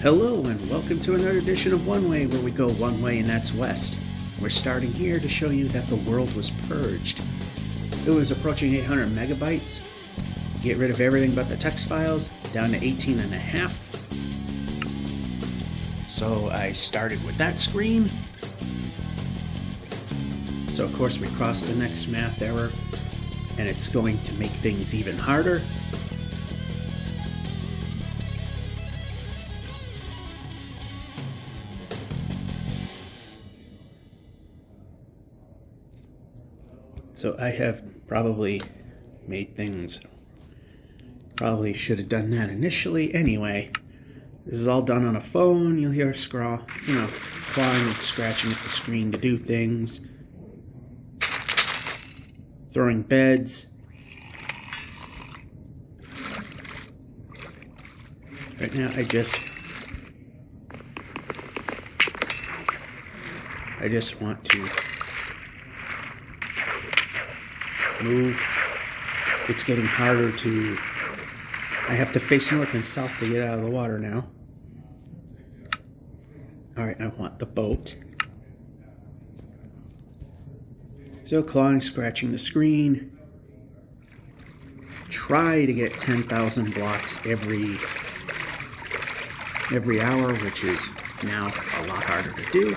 Hello and welcome to another edition of One Way, where we go one way and that's west. We're starting here to show you that the world was purged. It was approaching 800 megabytes. Get rid of everything but the text files, down to 18 and a half. So I started with that screen. So of course we crossed the next math error, and it's going to make things even harder. So I have probably made things, probably should have done that initially. Anyway, this is all done on a phone. You'll hear clawing and scratching at the screen to do things. Throwing beds. Right now I just want to move. It's getting harder to... I have to face north and south to get out of the water now. Alright, I want the boat. So clawing, scratching the screen. Try to get 10,000 blocks every hour, which is now a lot harder to do.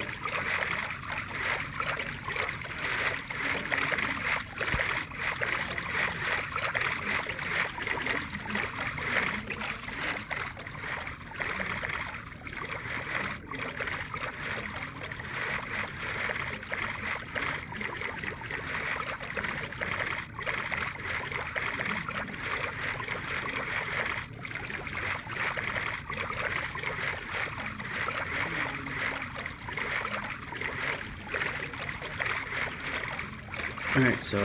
Alright, so,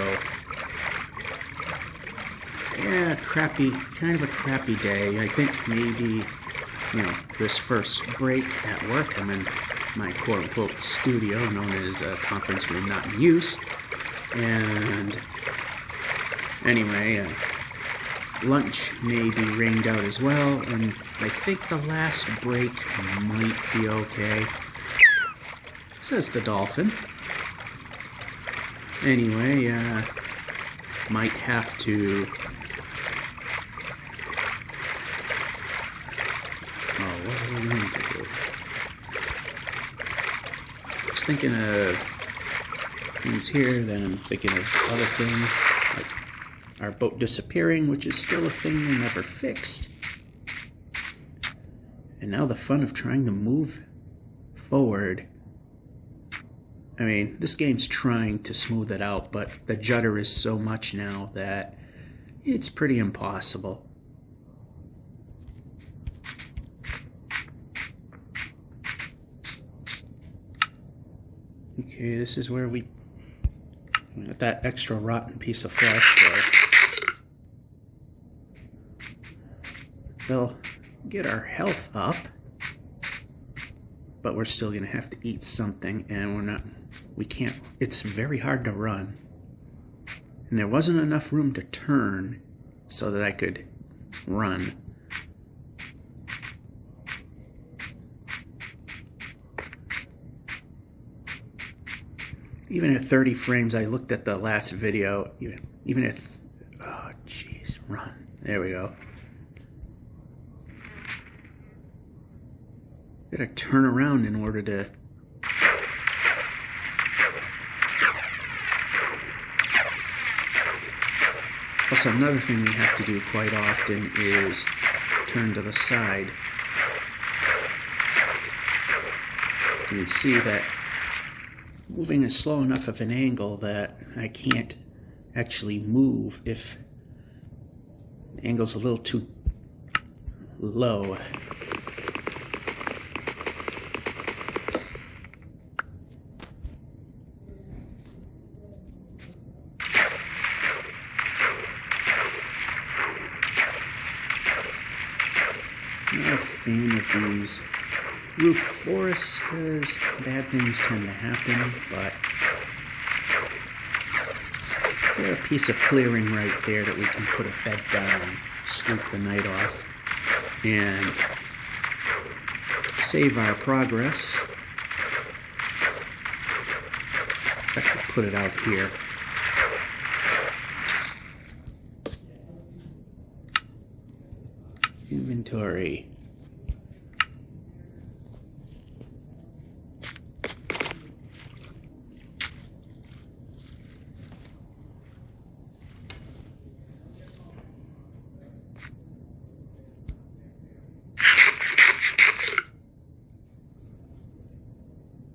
yeah, kind of a crappy day. I think maybe, this first break at work, I'm in my quote-unquote studio, known as a conference room not in use, and anyway, lunch may be rained out as well, and I think the last break might be okay, says the dolphin. Anyway, might have to... Oh, what was I going to do? I was thinking of things here, then I'm thinking of other things, like our boat disappearing, which is still a thing we never fixed. And now the fun of trying to move forward. I mean, this game's trying to smooth it out, but the judder is so much now that it's pretty impossible. Okay, this is where we got that extra rotten piece of flesh, so they'll get our health up, but we're still gonna have to eat something, and we can't, it's very hard to run. And there wasn't enough room to turn so that I could run. Even at 30 frames, I looked at the last video, even at, oh jeez, run. There we go. Gotta turn around in order to... Also, another thing we have to do quite often is turn to the side. You can see that moving is slow enough of an angle that I can't actually move if the angle's a little too low. Not a fan of these roofed forests because bad things tend to happen, but we got a piece of clearing right there that we can put a bed down and sleep the night off. And save our progress. In fact, we'll put it out here. Inventory.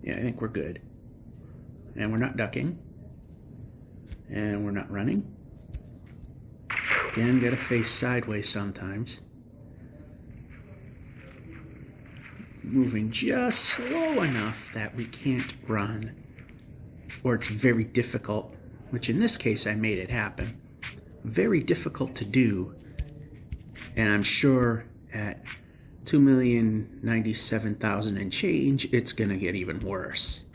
Yeah, I think we're good. And we're not ducking. And we're not running. Again, gotta face sideways sometimes. Moving just slow enough that we can't run. Or it's very difficult, which in this case I made it happen. Very difficult to do. And I'm sure at 2,097,000 and change, it's gonna get even worse.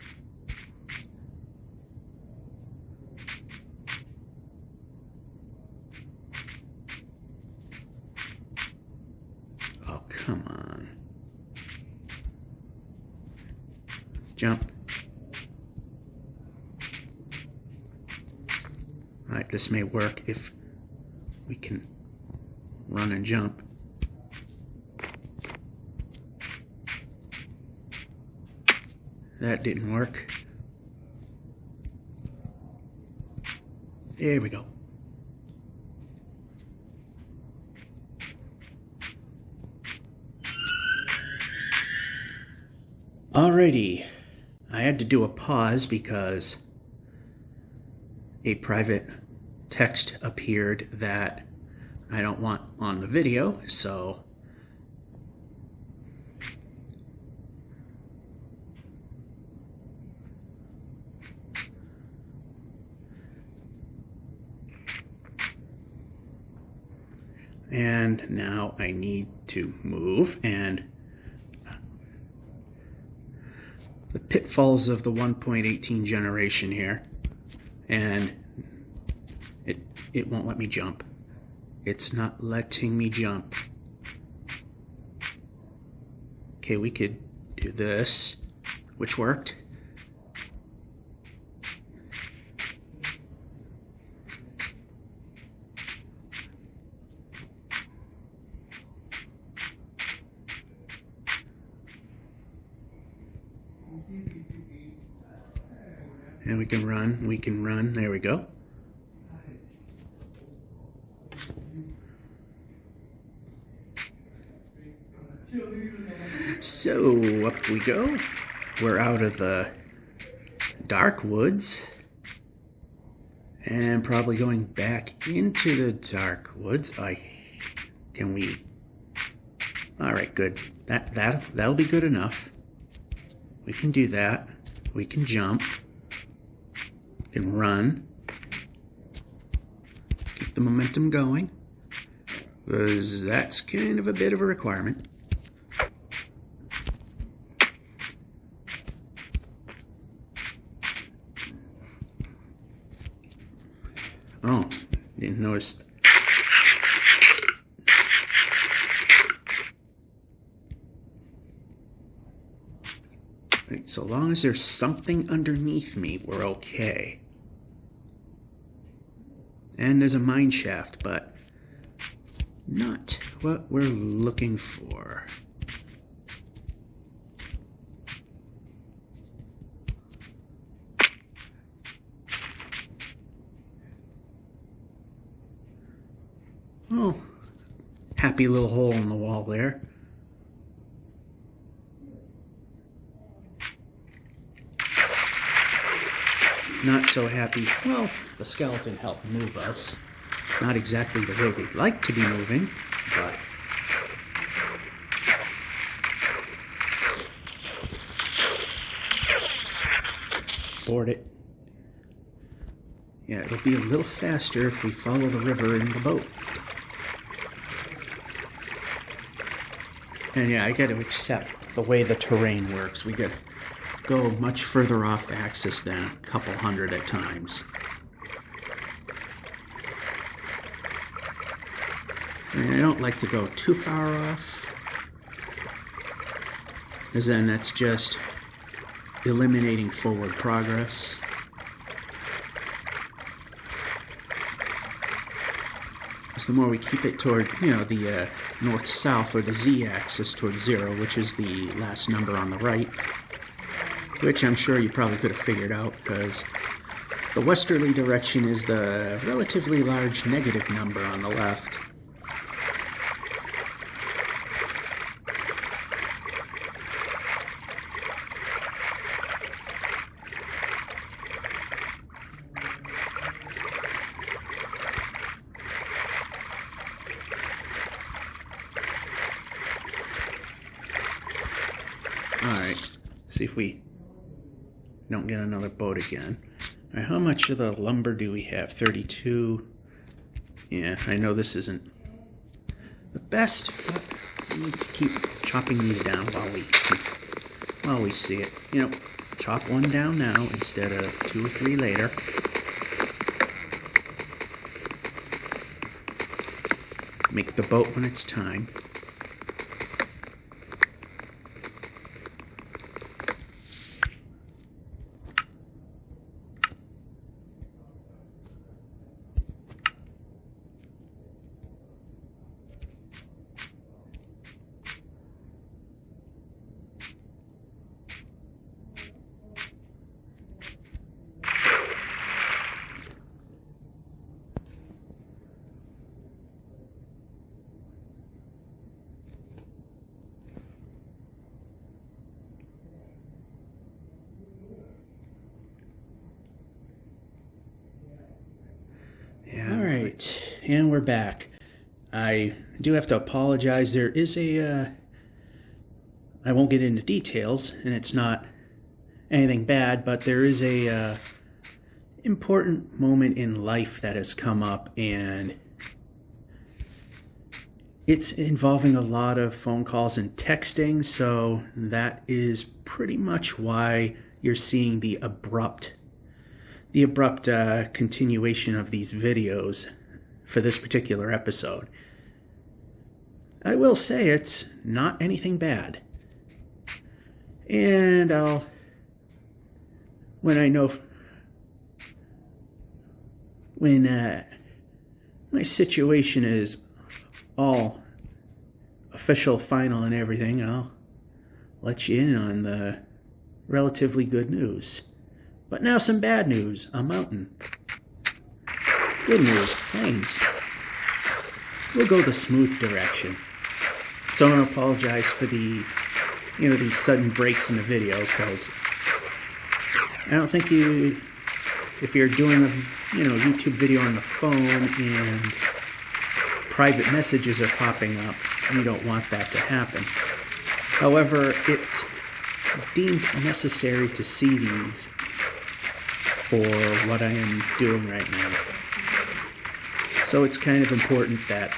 Oh, come on. Jump. Alright, this may work if we can run and jump. That didn't work. There we go. Alrighty. I had to do a pause because a private text appeared that I don't want on the video, so and now I need to move, and the pitfalls of the 1.18 generation here, and it won't let me jump. It's not letting me jump. Okay, we could do this, which worked. And we can run, there we go. So, up we go. We're out of the dark woods. And probably going back into the dark woods. Can we? Alright, good. That'll be good enough. We can do that. We can jump. We can run. Keep the momentum going. Because that's kind of a bit of a requirement. Oh, didn't notice. Right, so long as there's something underneath me, we're okay. And there's a mine shaft, but not what we're looking for. Oh, happy little hole in the wall there. Not so happy. Well, the skeleton helped move us. Not exactly the way we'd like to be moving, but board it. Yeah, it'll be a little faster if we follow the river in the boat. And yeah, I got to accept the way the terrain works. We got to go much further off axis than a couple hundred at times. And I don't like to go too far off. because then that's just eliminating forward progress. The more we keep it toward, the north-south or the z-axis towards 0, which is the last number on the right, which I'm sure you probably could have figured out because the westerly direction is the relatively large negative number on the left. Alright, see if we don't get another boat again. Alright, how much of the lumber do we have? 32. Yeah, I know this isn't the best, but we need to keep chopping these down while we see it. Chop one down now instead of 2 or 3 later. Make the boat when it's time. Alright, and we're back. I do have to apologize. There is I won't get into details, and it's not anything bad, but there is a important moment in life that has come up, and it's involving a lot of phone calls and texting, so that is pretty much why you're seeing the abrupt continuation of these videos for this particular episode. I will say it's not anything bad. And when my situation is all official, final, and everything, I'll let you in on the relatively good news. But now some bad news. A mountain. Good news. Plains. We'll go the smooth direction. So I want to apologize for these sudden breaks in the video, because I don't think if you're doing a YouTube video on the phone and private messages are popping up, you don't want that to happen. However, it's deemed necessary to see these for what I am doing right now. So it's kind of important that,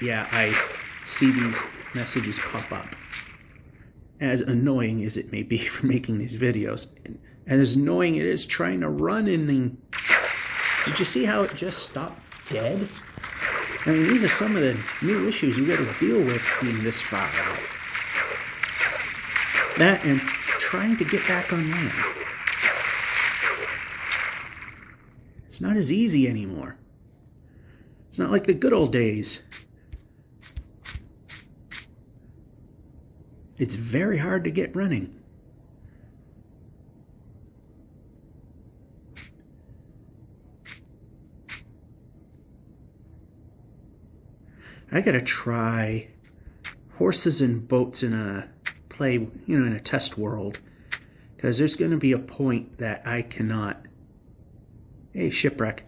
I see these messages pop up. As annoying as it may be for making these videos. And as annoying it is trying to run in the... Did you see how it just stopped dead? I mean, these are some of the new issues we got to deal with being this far out. That and trying to get back on land. It's not as easy anymore. It's not like the good old days. It's very hard to get running. I gotta try horses and boats in a in a test world, because there's gonna be a point that I cannot. Hey, shipwreck.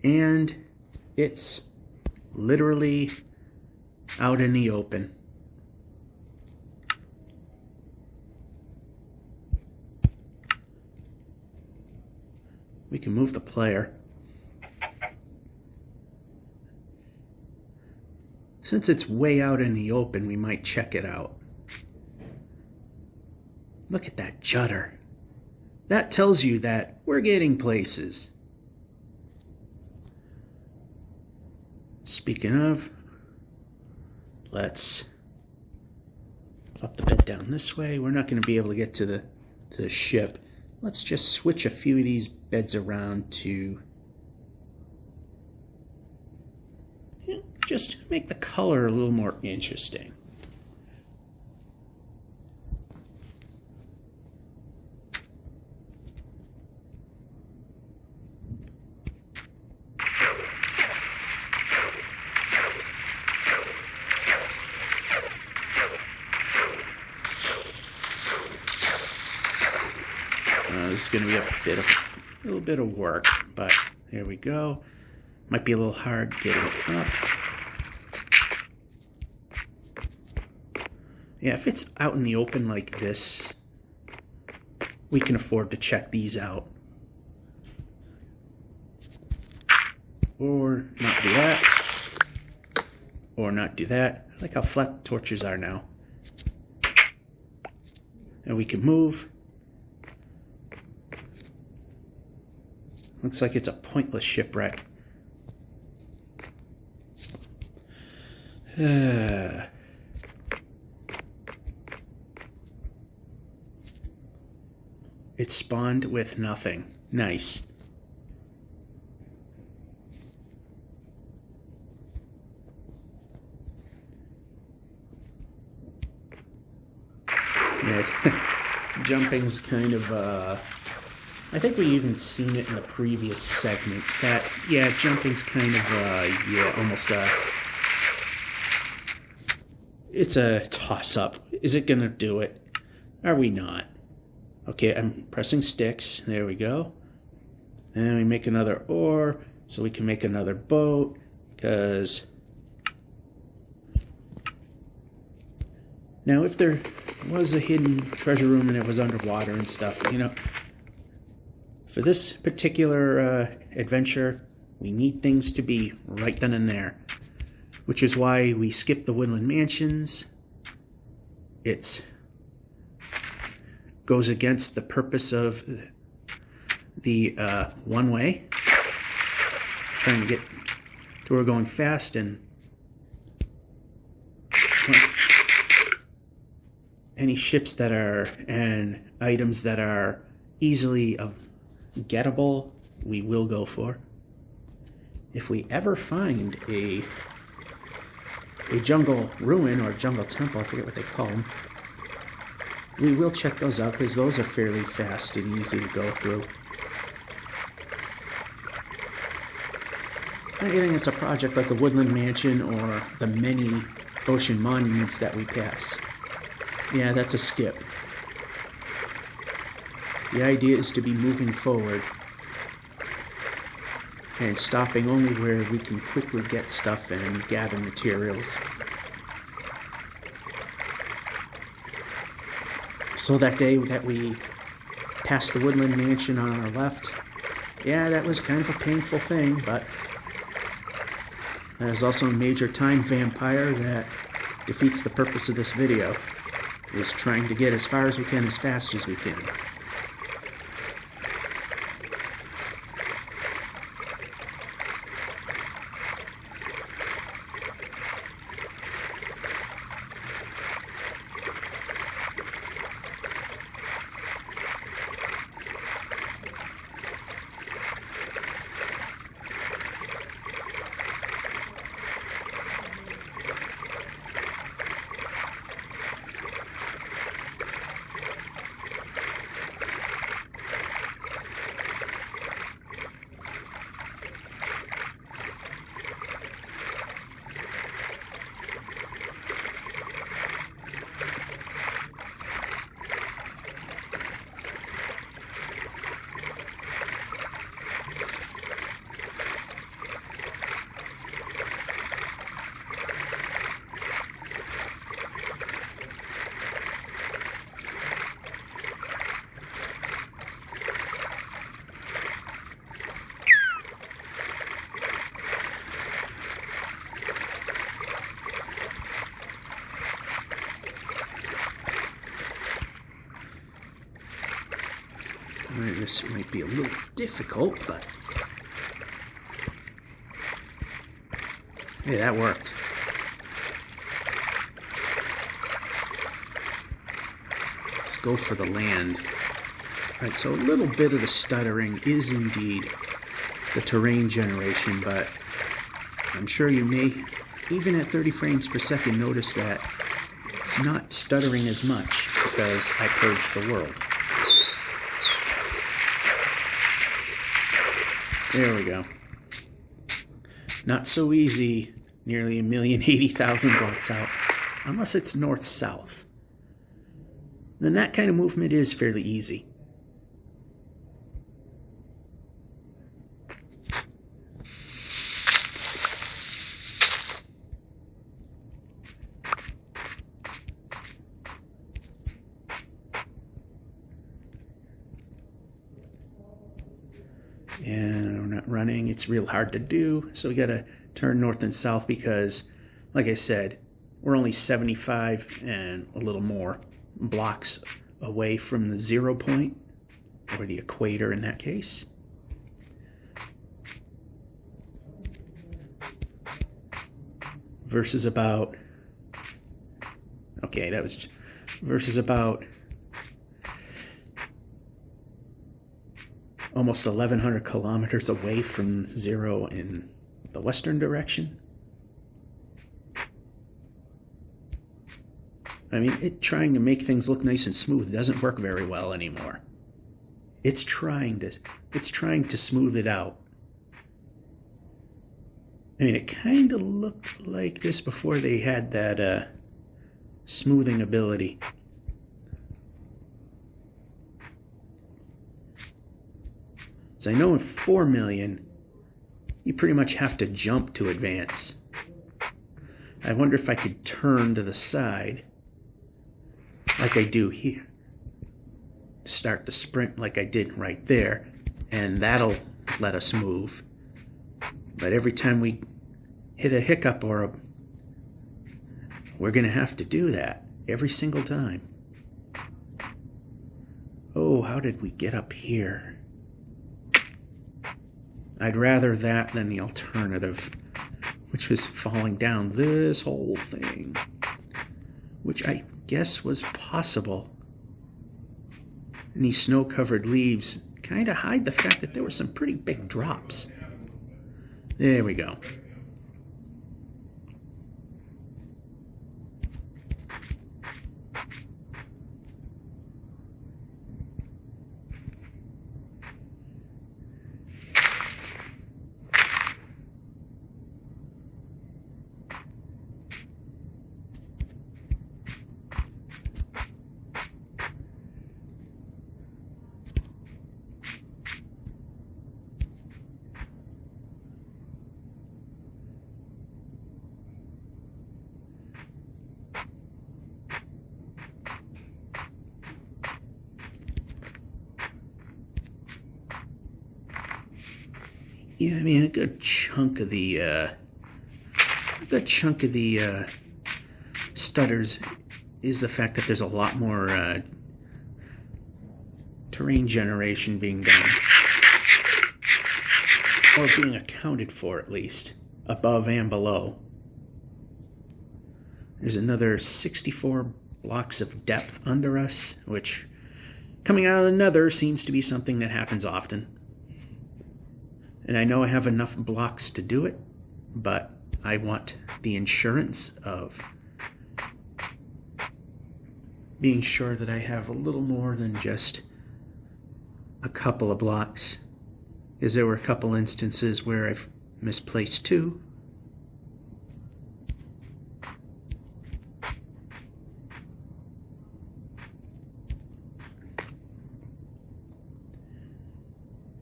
And it's literally out in the open. We can move the player. Since it's way out in the open, we might check it out. Look at that judder. That tells you that we're getting places. Speaking of, let's up the bed. down this way. We're not going to be able to get to the ship. Let's just switch a few of these beds around to just make the color a little more interesting. This is going to be a little bit of work, but there we go. Might be a little hard getting up. Yeah, if it's out in the open like this, we can afford to check these out. Or not do that. Or not do that. I like how flat the torches are now. And we can move. Looks like it's a pointless shipwreck. It spawned with nothing. Nice. Yeah, jumping's kind of I think we even seen it in the previous segment that, yeah, jumping's kind of, yeah, almost it's a toss-up. Is it going to do it? Are we not? Okay, I'm pressing sticks. There we go. And we make another oar so we can make another boat, because now if there was a hidden treasure room and it was underwater and stuff, you know, for this particular adventure, we need things to be right then and there, which is why we skipped the woodland mansions. It goes against the purpose of the one-way, trying to get to where we're going fast, and any ships that are and items that are easily gettable, we will go for. If we ever find a jungle ruin or jungle temple, I forget what they call them, we will check those out, because those are fairly fast and easy to go through. I'm getting it's a project like the Woodland Mansion or the many ocean monuments that we pass. Yeah, that's a skip. The idea is to be moving forward and stopping only where we can quickly get stuff and gather materials. So that day that we passed the Woodland Mansion on our left, yeah, that was kind of a painful thing, but there's also a major time vampire that defeats the purpose of this video, is trying to get as far as we can as fast as we can. Alright, this might be a little difficult, but hey, that worked. go for the land. Right, so a little bit of the stuttering is indeed the terrain generation, but I'm sure you may, even at 30 frames per second, notice that it's not stuttering as much because I purged the world. There we go. Not so easy, nearly 1,080,000 blocks out, unless it's north-south. Then that kind of movement is fairly easy. And we're not running. It's real hard to do, so we got to turn north and south because, like I said, we're only 75 and a little more blocks away from the 0 point, or the equator in that case. Versus about, okay, that was versus about almost 1,100 kilometers away from 0 in the western direction. I mean, trying to make things look nice and smooth doesn't work very well anymore. It's trying to smooth it out. I mean, it kind of looked like this before they had that smoothing ability. So I know in 4 million, you pretty much have to jump to advance. I wonder if I could turn to the side, like I do here. Start to sprint like I did right there, and that'll let us move. But every time we hit a hiccup we're going to have to do that every single time. Oh, how did we get up here? I'd rather that than the alternative, which was falling down this whole thing, which I guess was possible. And these snow-covered leaves kind of hide the fact that there were some pretty big drops. There we go. Yeah, I mean, a good chunk of the stutters is the fact that there's a lot more terrain generation being done, or being accounted for at least, above and below. There's another 64 blocks of depth under us, which, coming out of the nether, seems to be something that happens often. And I know I have enough blocks to do it, but I want the insurance of being sure that I have a little more than just a couple of blocks. Because there were a couple instances where I've misplaced 2.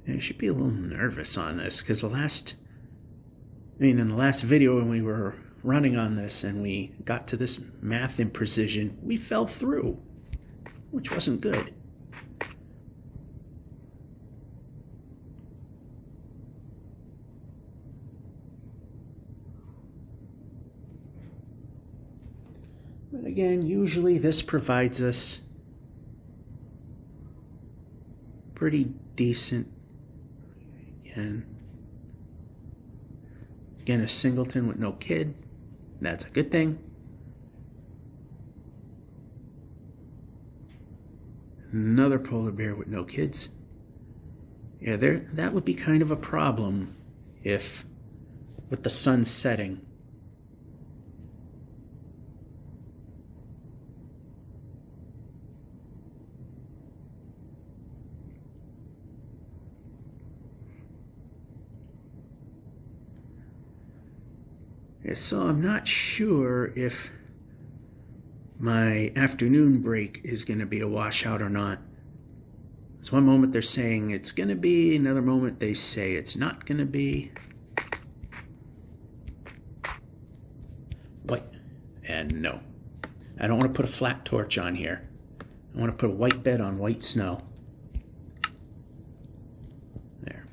I should be a little nervous on this, because in the last video when we were running on this and we got to this math imprecision, we fell through, which wasn't good. But again, usually this provides us pretty decent. Again, a singleton with no kid. That's a good thing. Another polar bear with no kids. Yeah, that would be kind of a problem if, with the sun setting. Yeah, so I'm not sure if my afternoon break is going to be a washout or not. It's one moment they're saying it's going to be, another moment they say it's not going to be. White. And no. I don't want to put a flat torch on here. I want to put a white bed on white snow. There.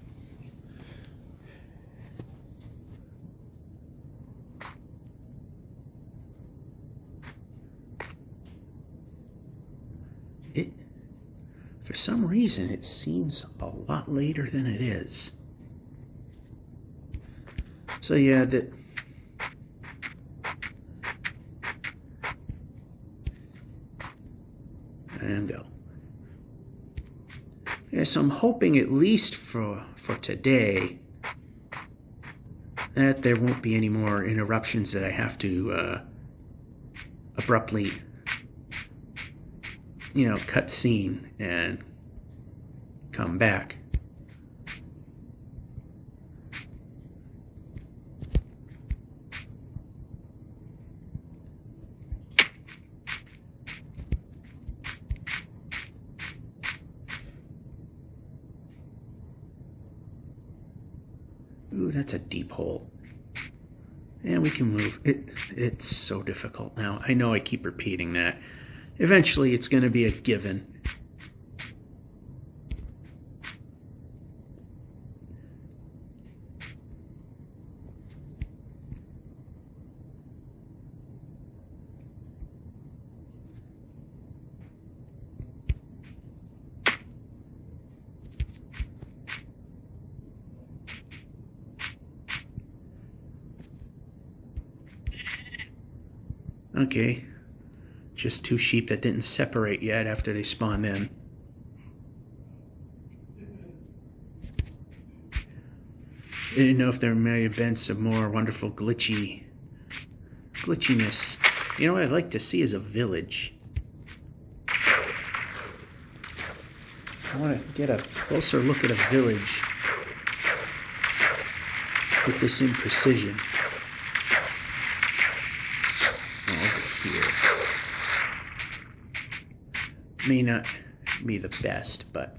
For some reason, it seems a lot later than it is. So yeah, and go. Yeah, so I'm hoping at least for today that there won't be any more interruptions that I have to abruptly, cut scene and come back. Ooh, that's a deep hole. And we can move. It's so difficult now. I know I keep repeating that. Eventually, it's going to be a given. Okay. Just two sheep that didn't separate yet after they spawned in. I didn't know if there may have been some more wonderful glitchiness. You know what I'd like to see is a village. I want to get a closer look at a village with this in precision. May not be the best, but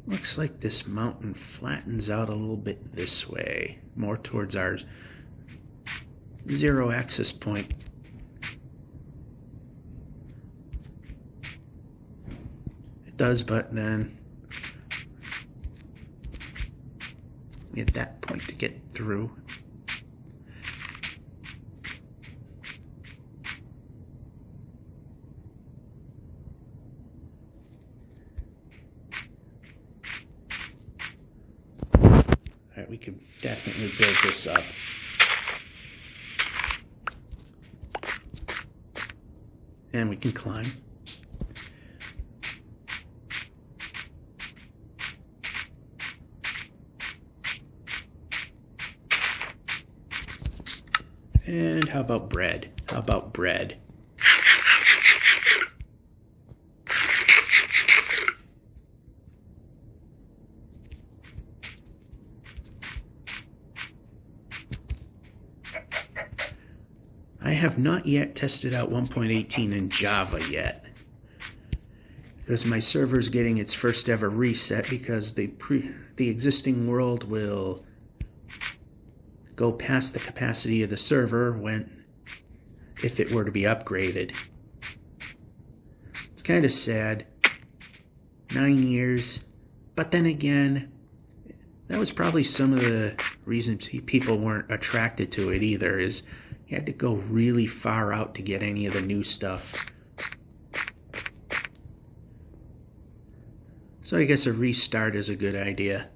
looks like this mountain flattens out a little bit this way, more towards our zero access point. It does, but then at that point to get through. Alright, we could definitely build this up. And we can climb. And how about bread? How about bread? I have not yet tested out 1.18 in Java yet, because my server is getting its first ever reset, because the existing world will go past the capacity of the server if it were to be upgraded. It's kind of sad. 9 years. But then again, that was probably some of the reasons people weren't attracted to it either, is you had to go really far out to get any of the new stuff. So I guess a restart is a good idea.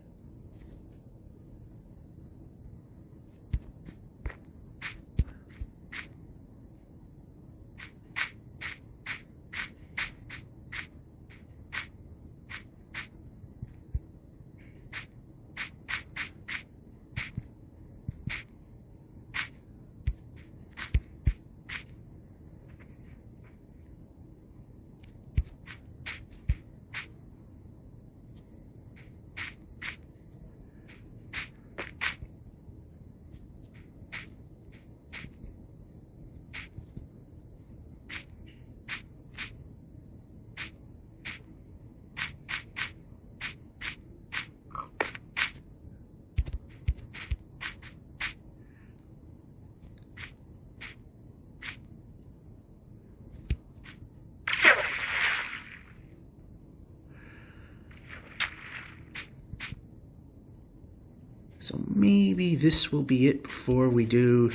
So maybe this will be it before we do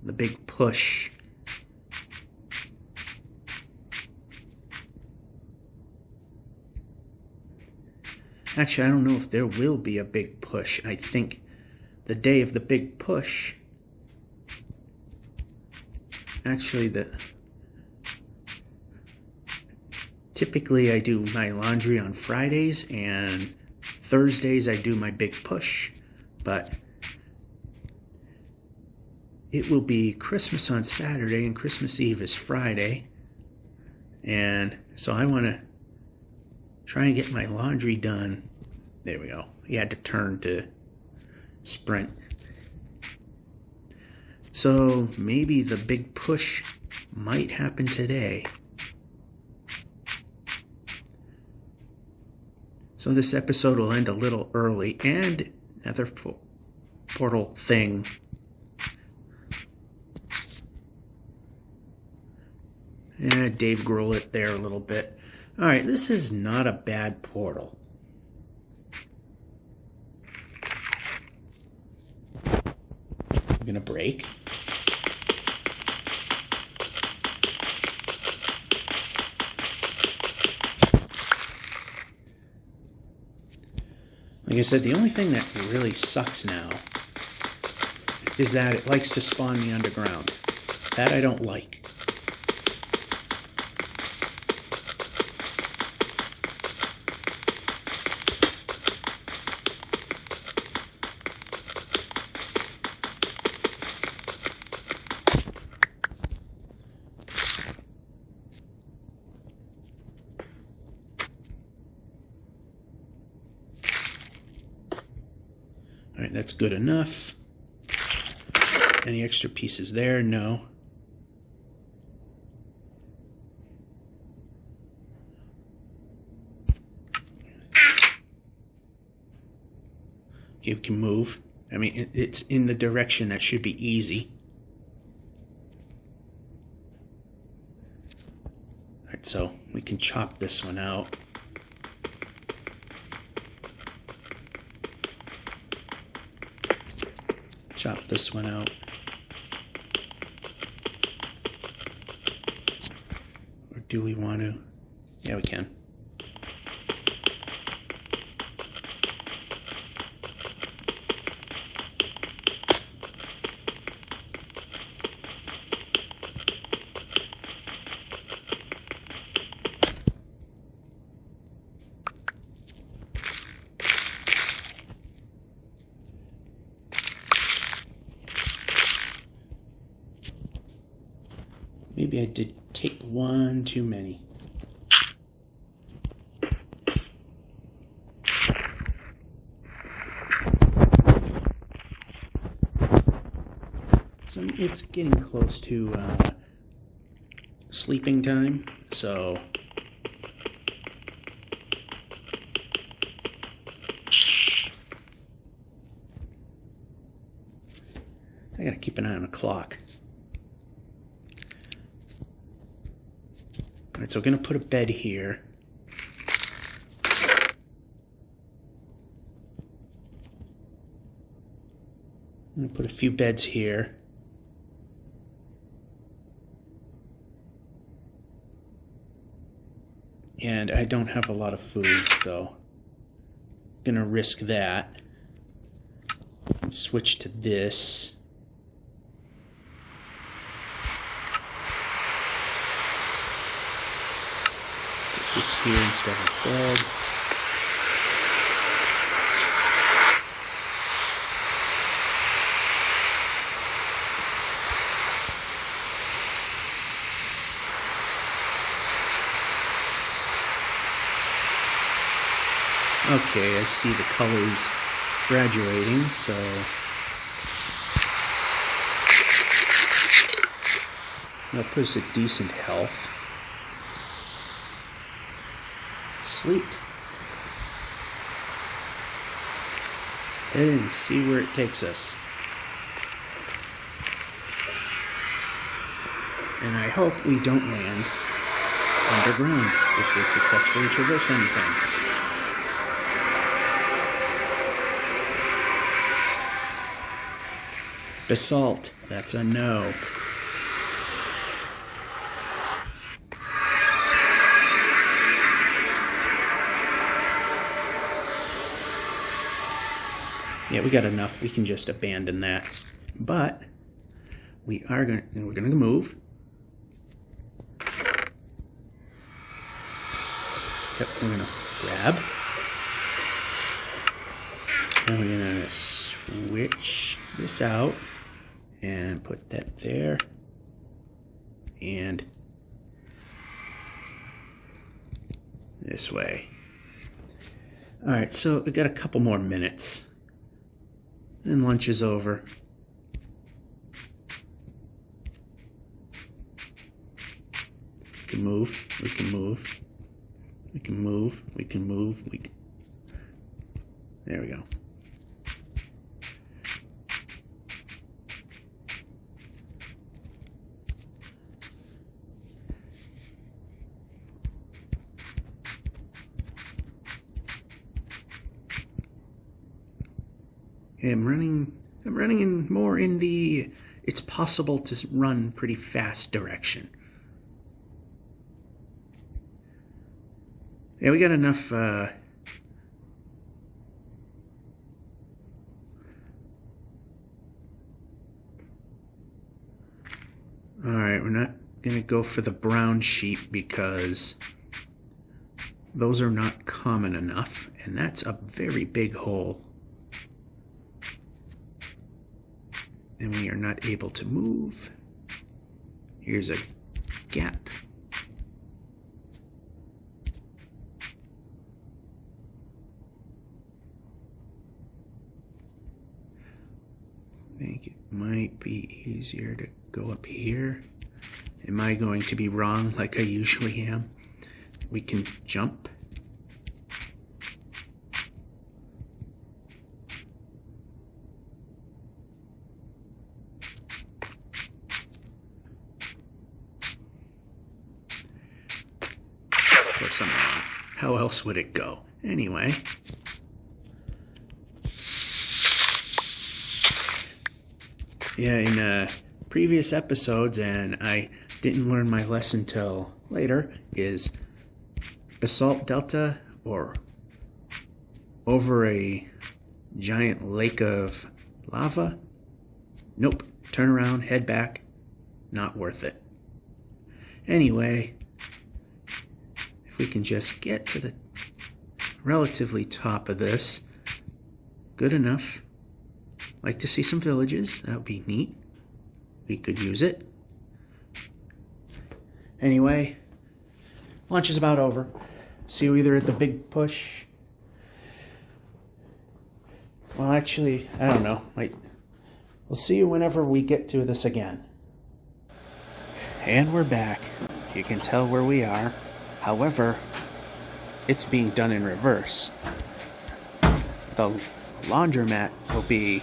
the big push. Actually, I don't know if there will be a big push. I think the day of the big push, actually typically I do my laundry on Fridays, and Thursdays I do my big push. But it will be Christmas on Saturday and Christmas Eve is Friday. And so I want to try and get my laundry done. There we go. You had to turn to sprint. So maybe the big push might happen today. So this episode will end a little early, and another portal thing. Yeah, Dave Grohl it there a little bit. Alright, this is not a bad portal. I'm gonna break. Like I said, the only thing that really sucks now is that it likes to spawn me underground. That I don't like. All right, that's good enough. Any extra pieces there? No. Okay, we can move. I mean, it's in the direction that should be easy. All right, so we can chop this one out. Chop this one out. Or do we want to? Yeah, we can. Maybe I did take one too many. So it's getting close to sleeping time, so I gotta keep an eye on the clock. Alright, so we're going to put a bed here. I'm going to put a few beds here. And I don't have a lot of food, so I'm going to risk that. And switch to this. Put this here instead of bed. Okay, I see the colors graduating, so that puts a decent health. Sleep. Head and see where it takes us. And I hope we don't land underground if we successfully traverse anything. Basalt, that's a no. Yeah, we got enough. We can just abandon that. But we're gonna move. Yep, we're gonna grab. And we're gonna switch this out and put that there. And this way. Alright, so we got a couple more minutes. Then lunch is over. We can move, we can move, we can move, we can move, we can... There we go. I'm running in more in the it's possible to run pretty fast direction. Yeah, we got enough alright, we're not gonna go for the brown sheep because those are not common enough, and that's a very big hole. And we are not able to move. Here's a gap. I think it might be easier to go up here. Am I going to be wrong like I usually am? We can jump. Of course I'm wrong. How else would it go? Anyway. Yeah, in previous episodes, and I didn't learn my lesson till later, is basalt delta or over a giant lake of lava? Nope. Turn around, head back. Not worth it. Anyway, if we can just get to the relatively top of this, good enough. Like to see some villages. That would be neat. We could use it. Anyway, lunch is about over. See you either at the big push. Well, actually, I don't know. We'll see you whenever we get to this again. And we're back. You can tell where we are. However, it's being done in reverse. The laundromat will be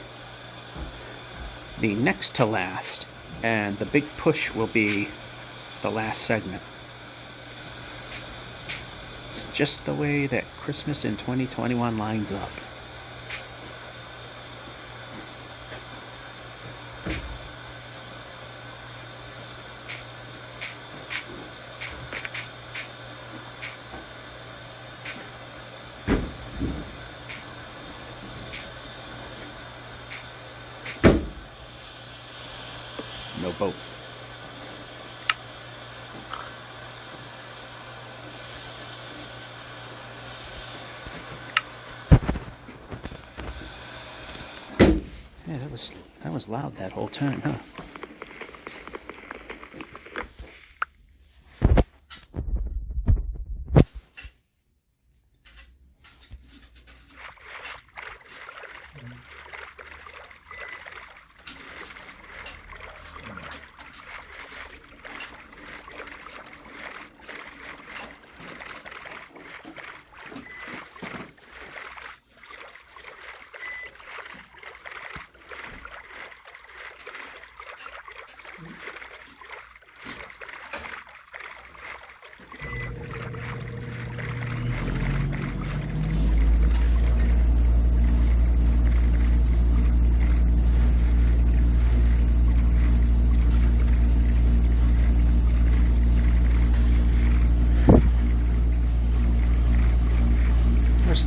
the next to last, and the big push will be the last segment. just the way that Christmas in 2021 lines up. No boat. Yeah, that was loud that whole time, huh?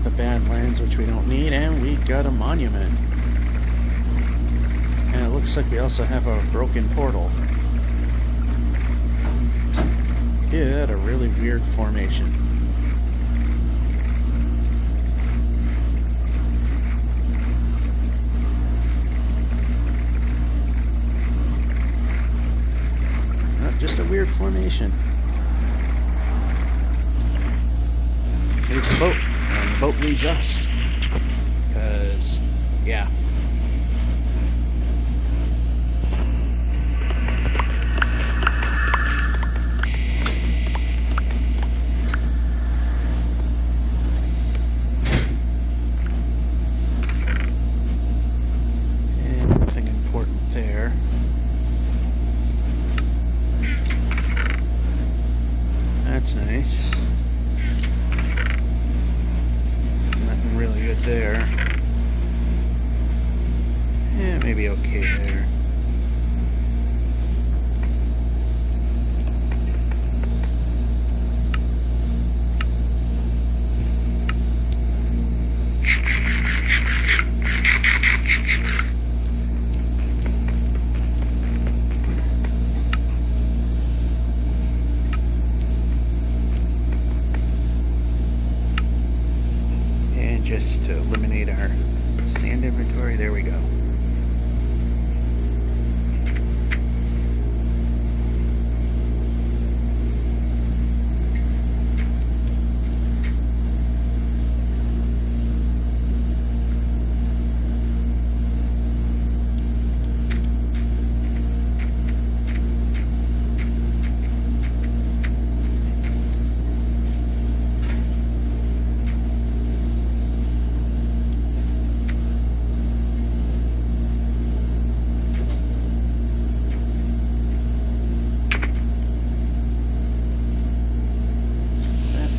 The Badlands, which we don't need, and we got a monument. And it looks like we also have a broken portal. Yeah, a really weird formation. Just a weird formation. Here's the boat. And the boat leads us. Because, yeah. And nothing important there. That's nice. Nothing really good there. Yeah, maybe okay there. Just to eliminate our sand inventory, there we go.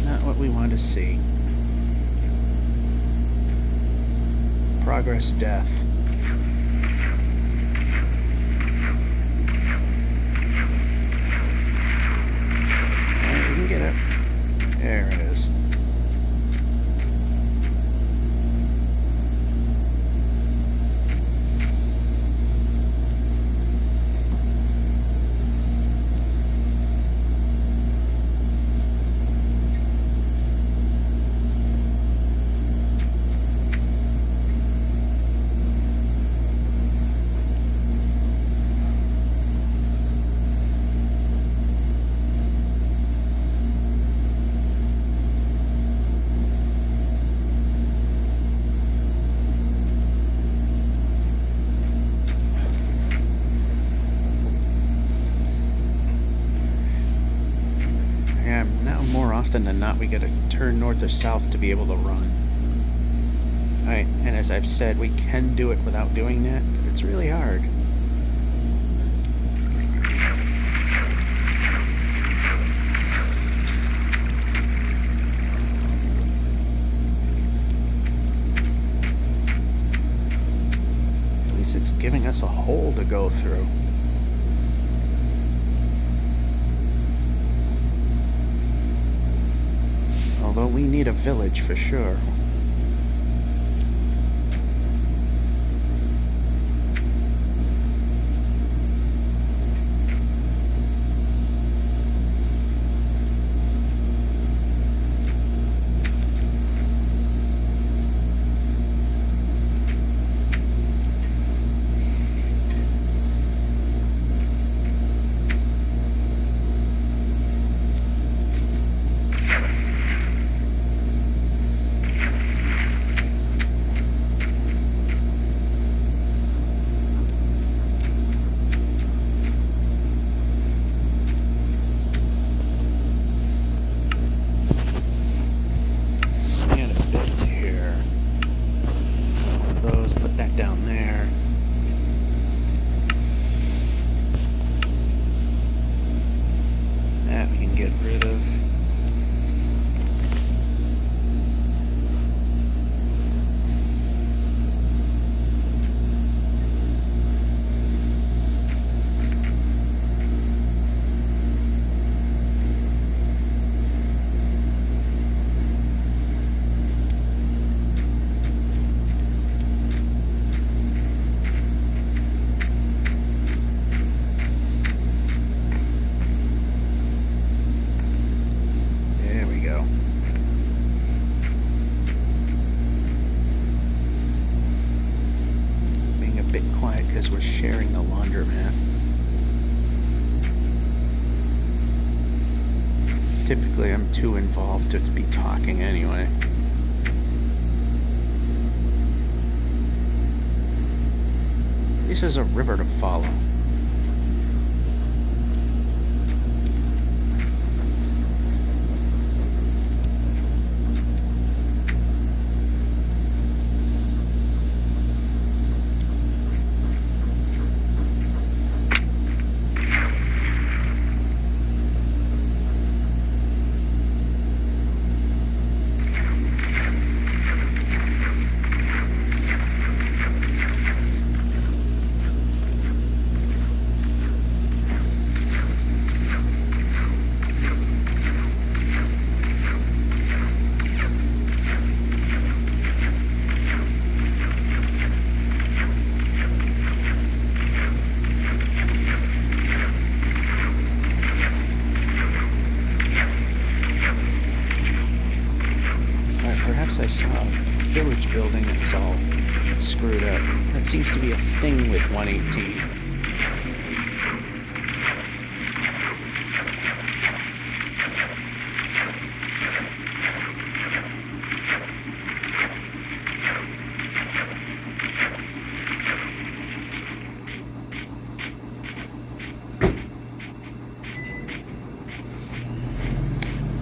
Not what we want to see. Progress, death. And we can get it. There it is. Now more often than not we gotta turn north or south to be able to run. Alright, and as I've said, we can do it without doing that, but it's really hard. least it's giving us a hole to go through. Although we need a village for sure. Down there. That we can get rid of. Because we're sharing the laundromat. Typically, I'm too involved to be talking anyway. This is a river to follow. Perhaps I saw a village building that was all screwed up. That seems to be a thing with 118.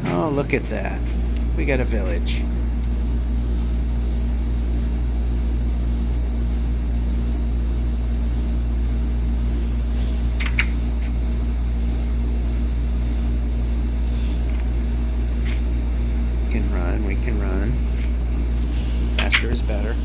Oh, look at that. We got a village. We can run. Faster is better.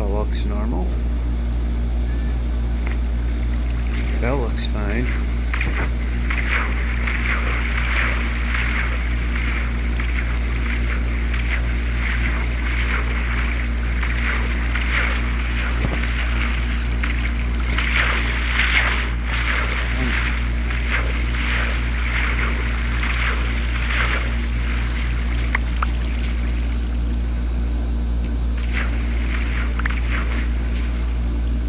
Looks normal. Bell looks fine.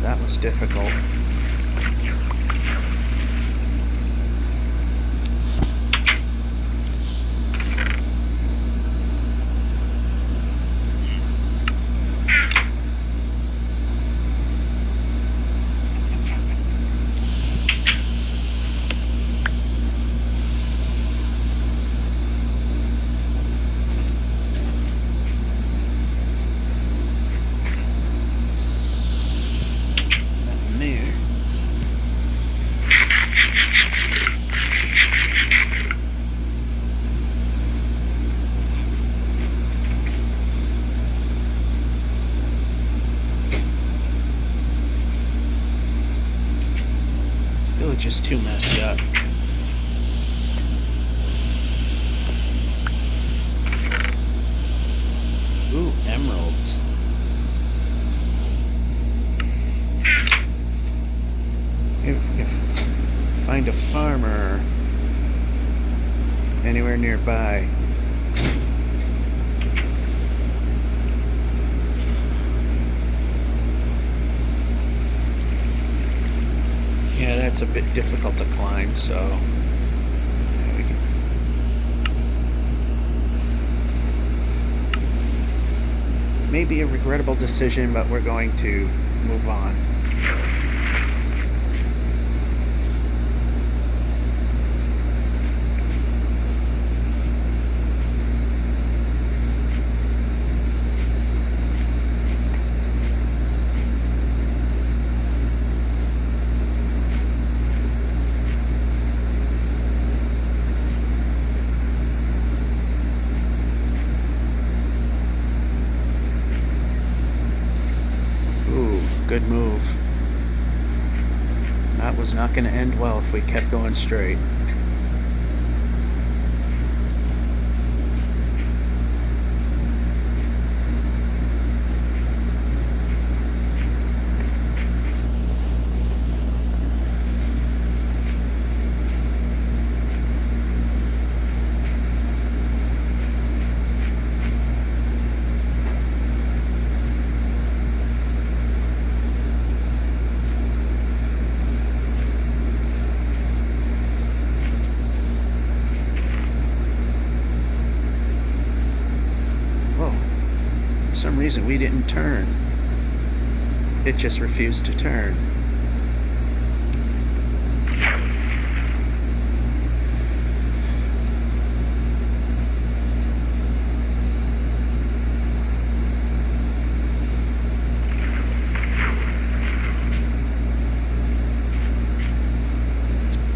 That was difficult. just too messed up. Ooh, emeralds. If find a farmer anywhere nearby. Yeah, that's a bit difficult to climb, so there we go. Maybe a regrettable decision, but we're going to move on. Good move. That was not going to end well if we kept going straight. For some reason we didn't turn. It just refused to turn.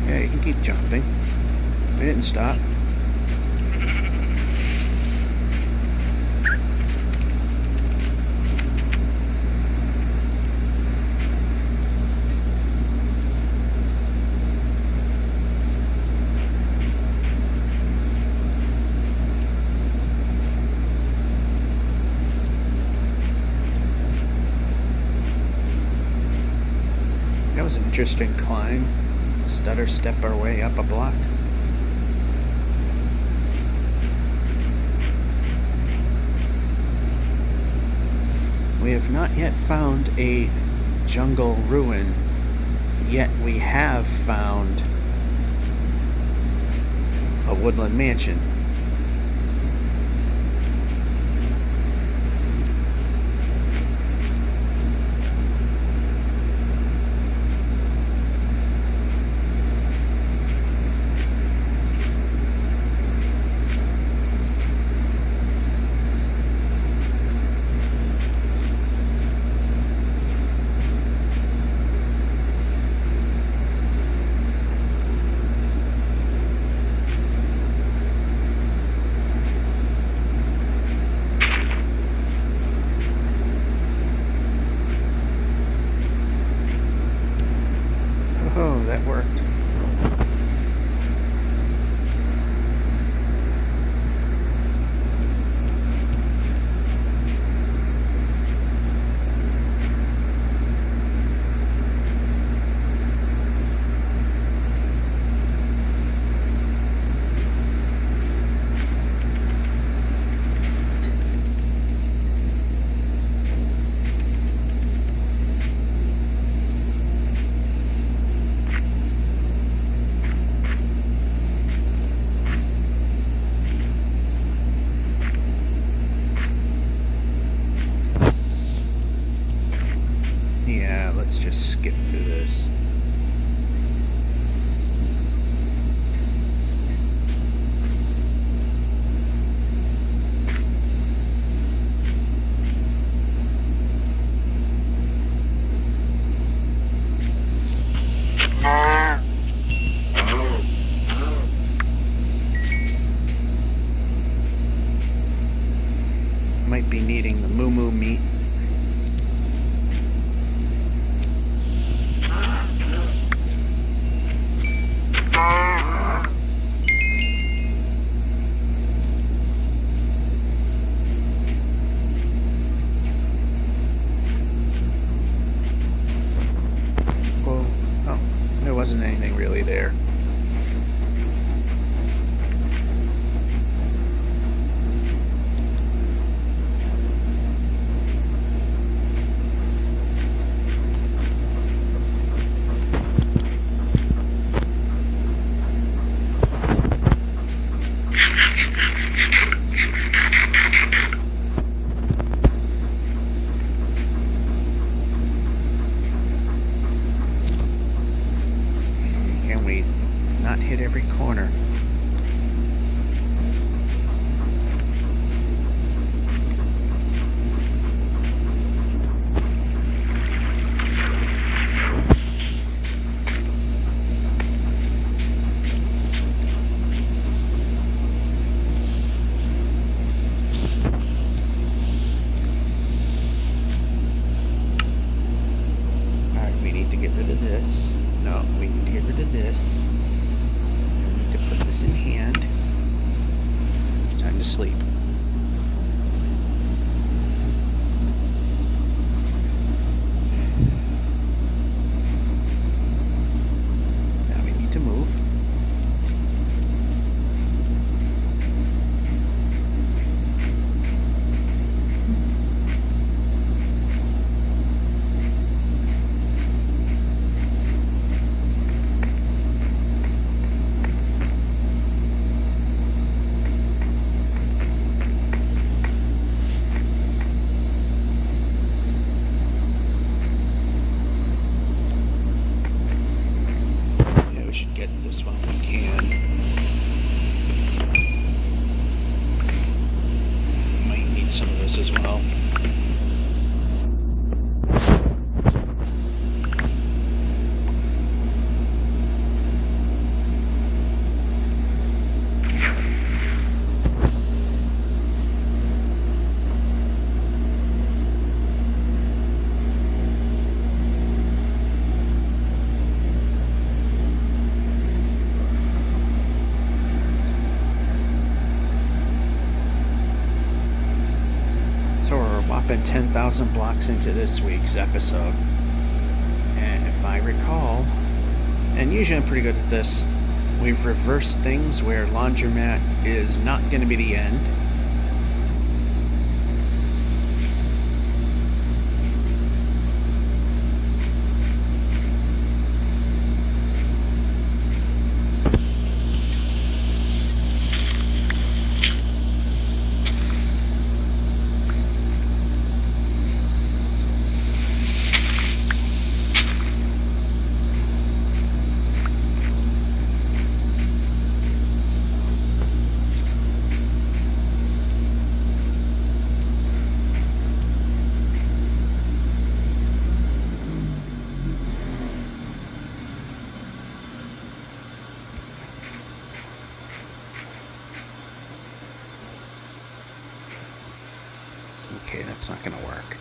Yeah, you can keep jumping. We didn't stop. That was an interesting climb. Stutter step our way up a block. We have not yet found a jungle ruin, yet we have found a woodland mansion. Oh, that worked. Yeah, let's just skip through this. Might be needing the moo meat. halfway there. Can we not hit every corner? We need to get rid of this. No, we need to get rid of this. We need to put this in hand. It's time to sleep. Now we need to move. This one we can. Might need some of this as well. Whopping 10,000 blocks into this week's episode, and if I recall, and usually I'm pretty good at this, we've reversed things where laundromat is not going to be the end. Okay, that's not going to work.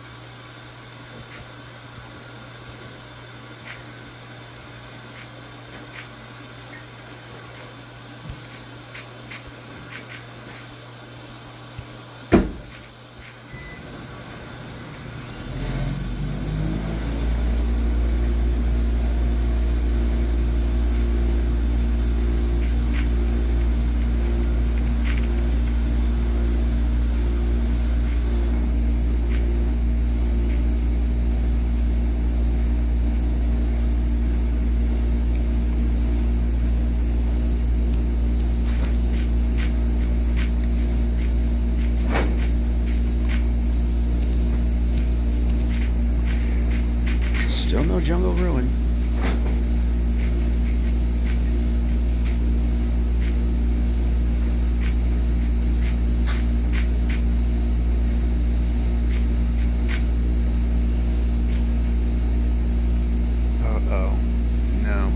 Still no jungle ruin. Uh-oh. No.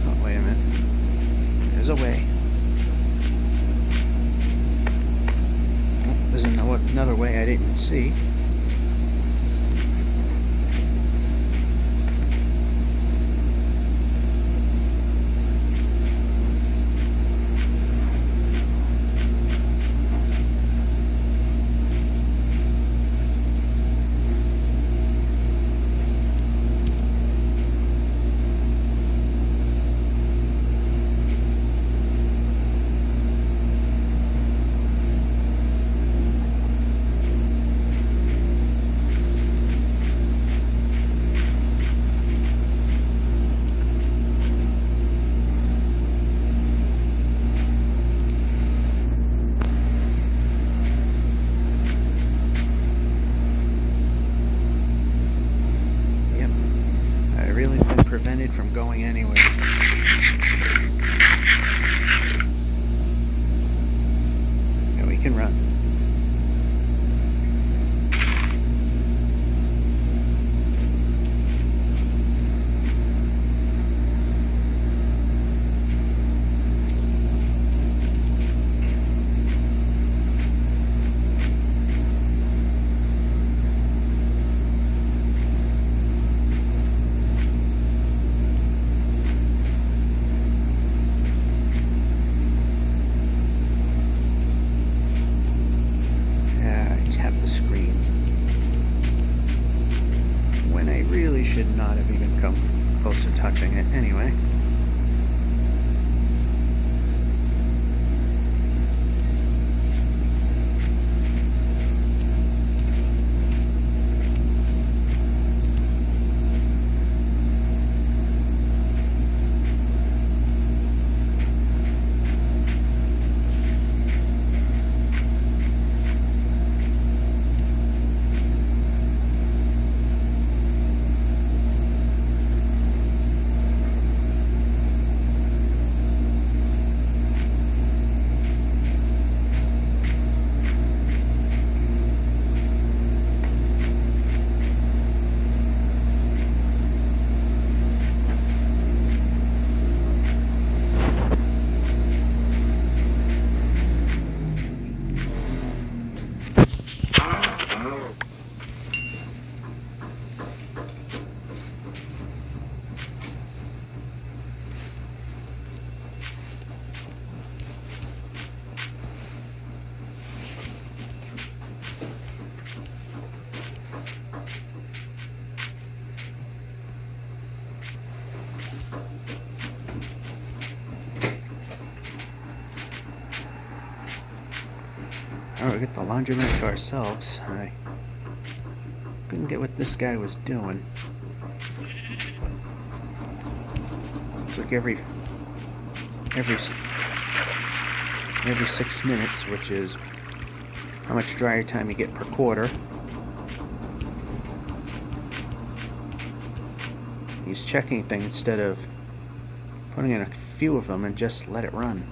Oh, wait a minute. There's a way. There's another way I didn't see. anyway. Yeah, we can run. The screen when I really should not have even come close to touching it anyway. Oh, we got the laundromat to ourselves. I couldn't get what this guy was doing. It's like every 6 minutes, which is how much dryer time you get per quarter. He's checking things instead of putting in a few of them and just let it run.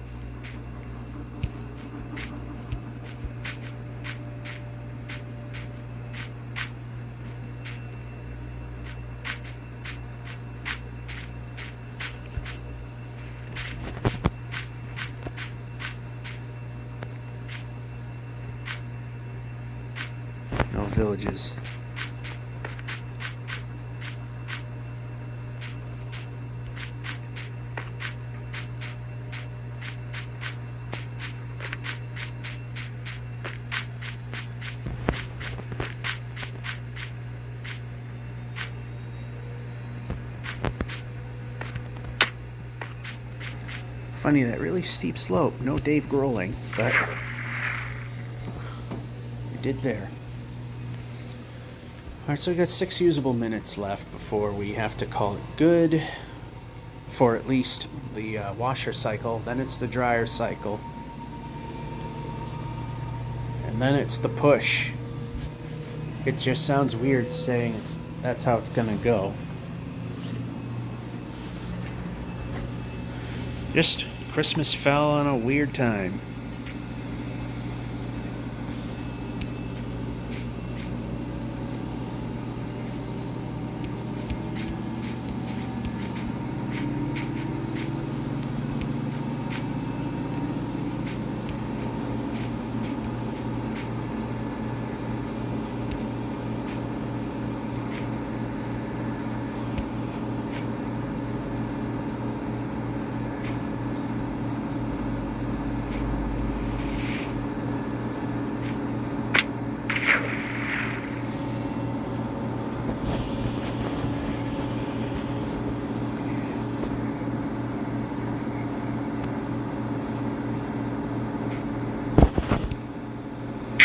No villages. Funny, that really steep slope, no Dave Grohling, but we did there. Alright, so we got 6 usable minutes left before we have to call it good for at least the washer cycle. Then it's the dryer cycle. And then it's the push. It just sounds weird saying that's how it's gonna go. Just Christmas fell on a weird time.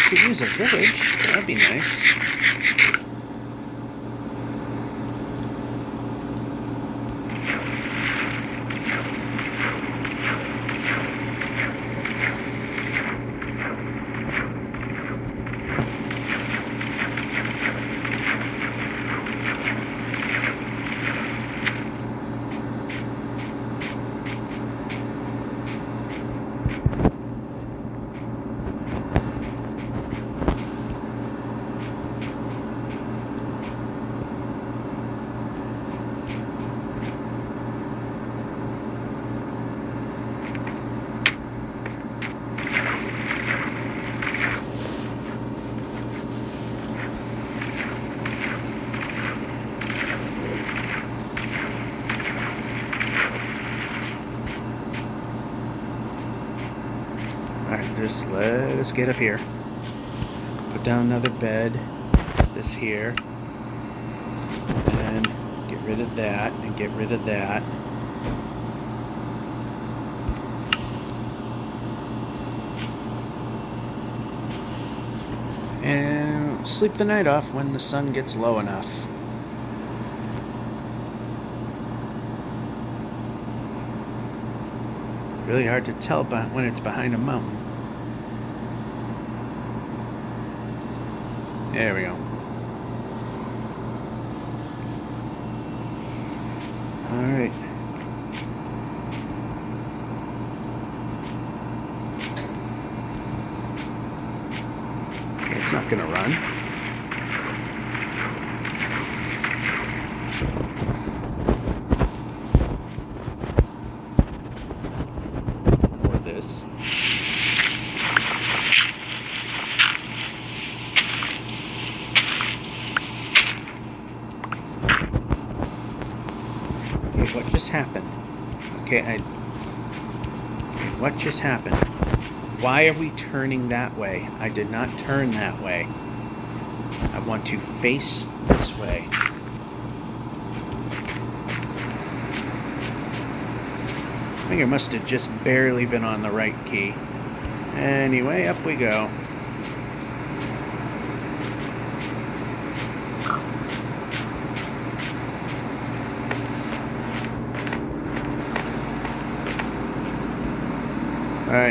Could use a village. That'd be nice. just let us get up here. Put down another bed, this here, and get rid of that, and get rid of that. And sleep the night off when the sun gets low enough. Really hard to tell when it's behind a mountain. There we go. Alright. It's not gonna run. Or this. Okay, what just happened? Okay, what just happened? Why are we turning that way? I did not turn that way. I want to face this way. I think I must have just barely been on the right key. Anyway, up we go.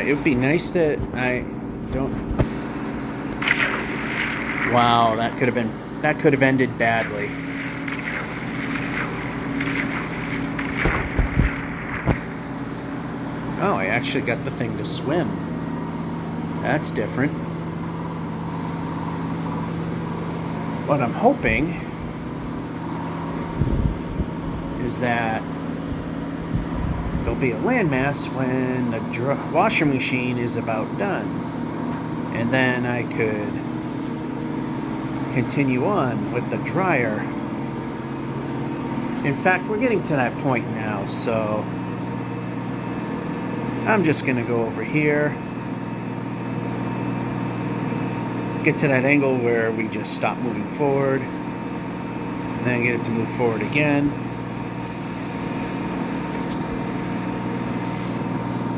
It would be nice that I don't. Wow, that could have ended badly. Oh, I actually got the thing to swim. That's different. What I'm hoping is that there'll be a landmass when the washing machine is about done, and then I could continue on with the dryer. In fact, we're getting to that point now, so I'm just gonna go over here, get to that angle where we just stop moving forward, and then get it to move forward again.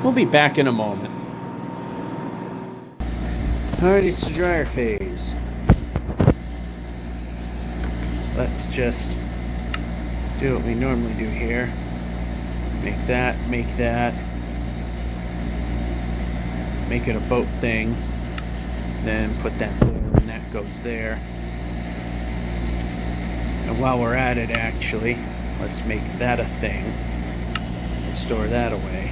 We'll be back in a moment. Alright, it's the dryer phase. Let's just do what we normally do here. Make that, make it a boat thing. Then put that there, and that goes there. And while we're at it, actually, let's make that a thing and store that away.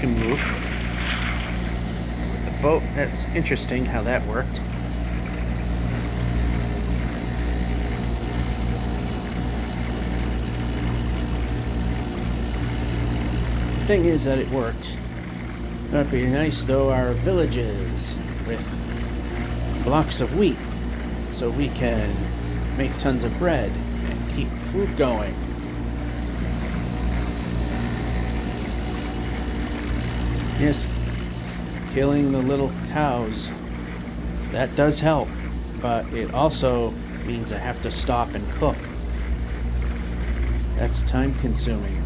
Can move with the boat. That's interesting how that worked. The thing is that it worked. That'd be nice though, our villages with blocks of wheat so we can make tons of bread and keep food going. Yes, killing the little cows, that does help, but it also means I have to stop and cook. That's time consuming.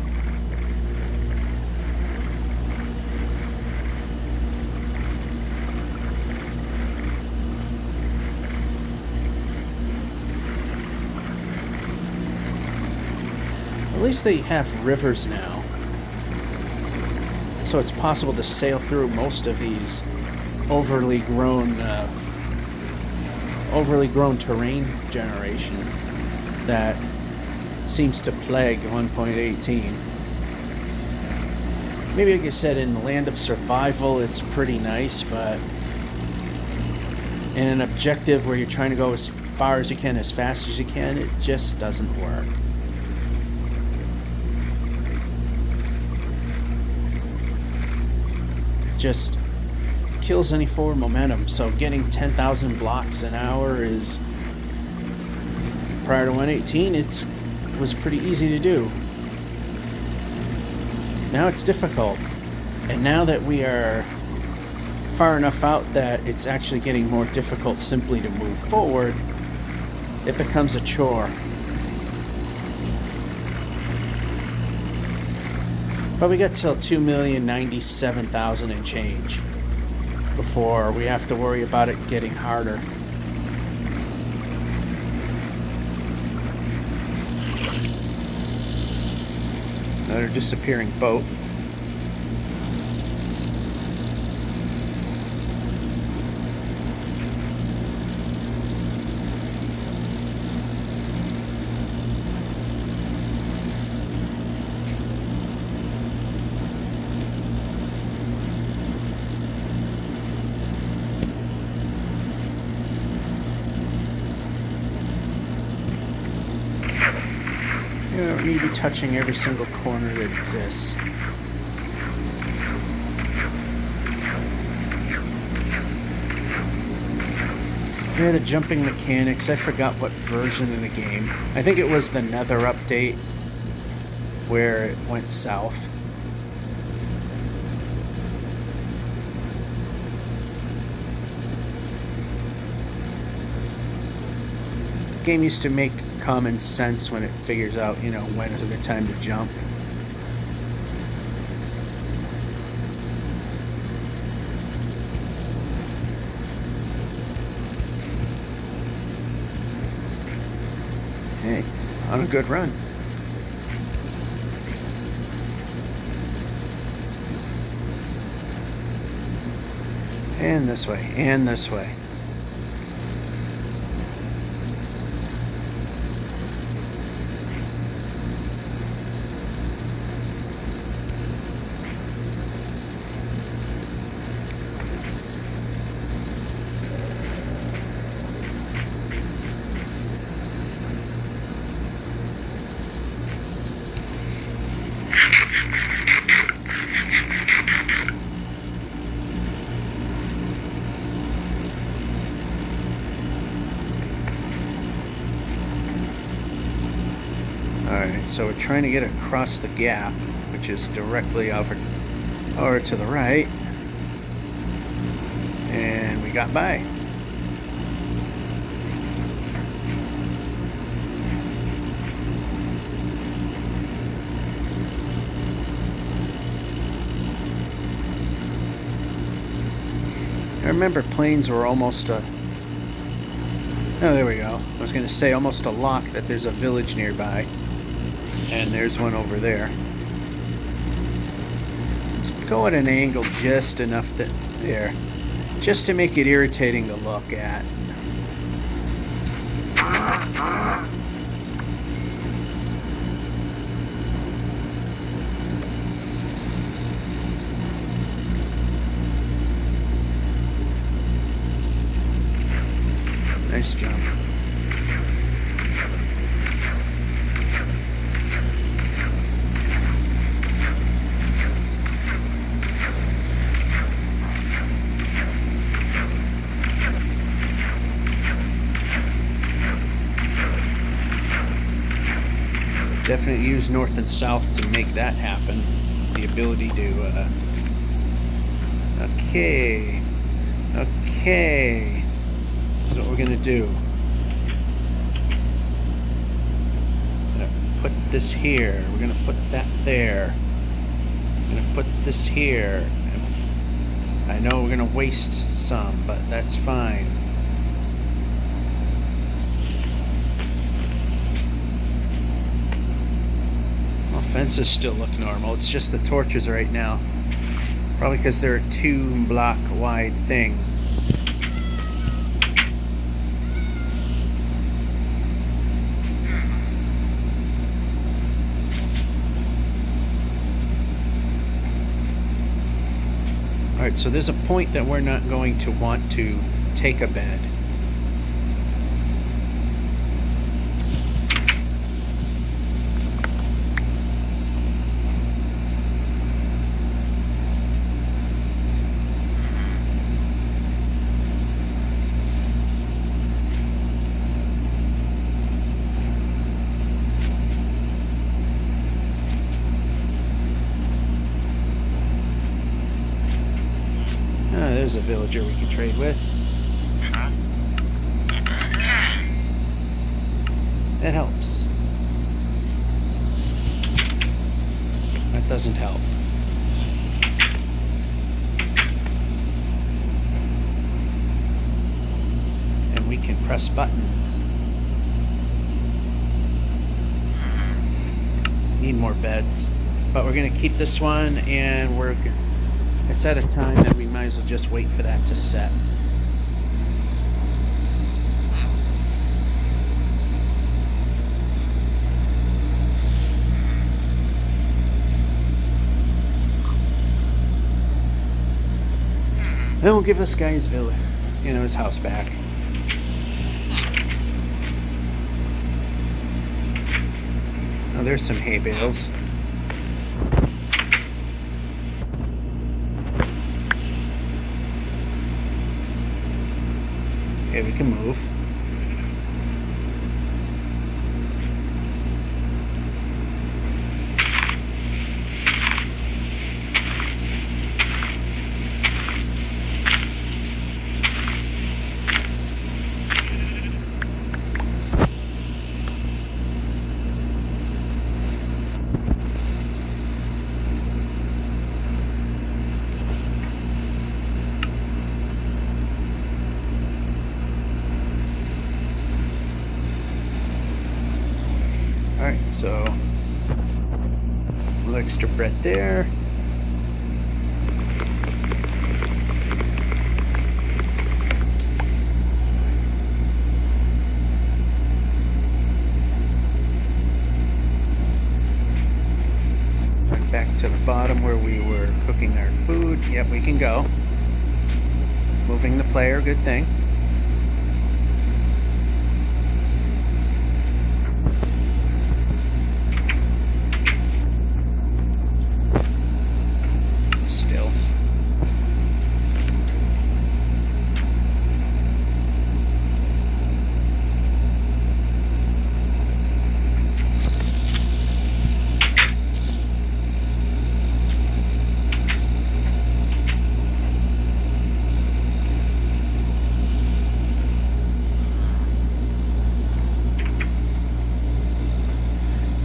At least they have rivers now, so it's possible to sail through most of these overly grown terrain generation that seems to plague 1.18. Maybe, like I said, in the land of survival it's pretty nice, but in an objective where you're trying to go as far as you can, as fast as you can, it just doesn't work. Just kills any forward momentum. So getting 10,000 blocks an hour is prior to 1.18, it was pretty easy to do. Now it's difficult. And now that we are far enough out that it's actually getting more difficult simply to move forward, it becomes a chore. But we got till 2,097,000 and change before we have to worry about it getting harder. Another disappearing boat. You don't need to be touching every single corner that exists. Yeah, the jumping mechanics, I forgot what version of the game. I think it was the Nether update where it went south. The game used to make common sense when it figures out, you know, when is a good time to jump. Hey, on a good run. And this way, and this way. Alright, so we're trying to get across the gap, which is directly over to the right. And we got by. I remember planes were almost a... Oh, there we go. I was going to say almost a lock that there's a village nearby. And there's one over there. Let's go at an angle just enough that there, just to make it irritating to look at. Nice jump. Definitely use north and south to make that happen. The ability to, okay. That's what we're gonna do. I'm gonna put this here. We're gonna put that there. We're gonna put this here. I know we're gonna waste some, but that's fine. Fences still look normal. It's just the torches right now. Probably because they're a 2-block wide thing. Alright, so there's a point that we're not going to want to take a bed. is a villager we can trade with. That helps. That doesn't help. And we can press buttons. Need more beds. But we're going to keep this one, and it's at a time that we might as well just wait for that to set. Then we'll give this guy his village, his house back. Oh, there's some hay bales. Okay, we can move. Alright, so a little extra bread there. Back to the bottom where we were cooking our food. Yep, we can go. Moving the player, good thing. Still.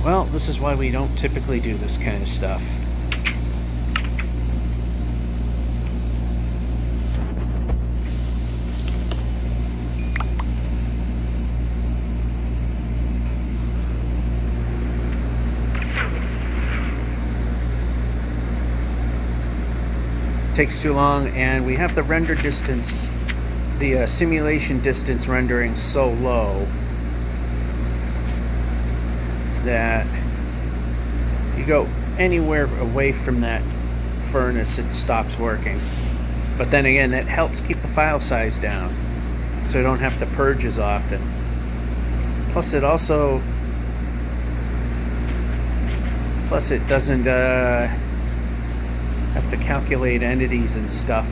Well, this is why we don't typically do this kind of stuff. Takes too long, and we have the render distance, the simulation distance rendering so low that you go anywhere away from that furnace, it stops working. But then again, that helps keep the file size down, so you don't have to purge as often. Plus it doesn't have to calculate entities and stuff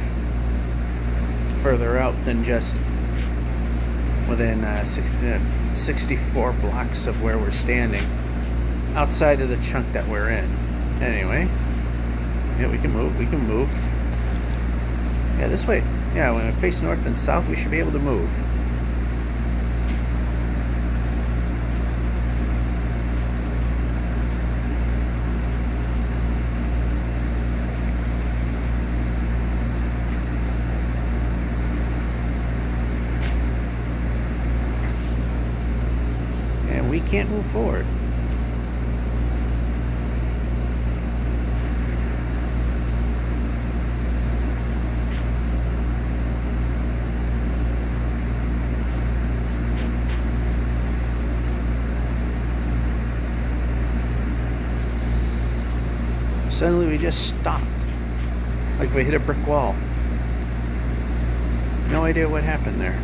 further out than just within 64 blocks of where we're standing, outside of the chunk that we're in. Anyway, yeah, we can move. Yeah, this way. Yeah, when we face north and south, we should be able to move. We can't move forward. Suddenly we just stopped, like we hit a brick wall. No idea what happened there.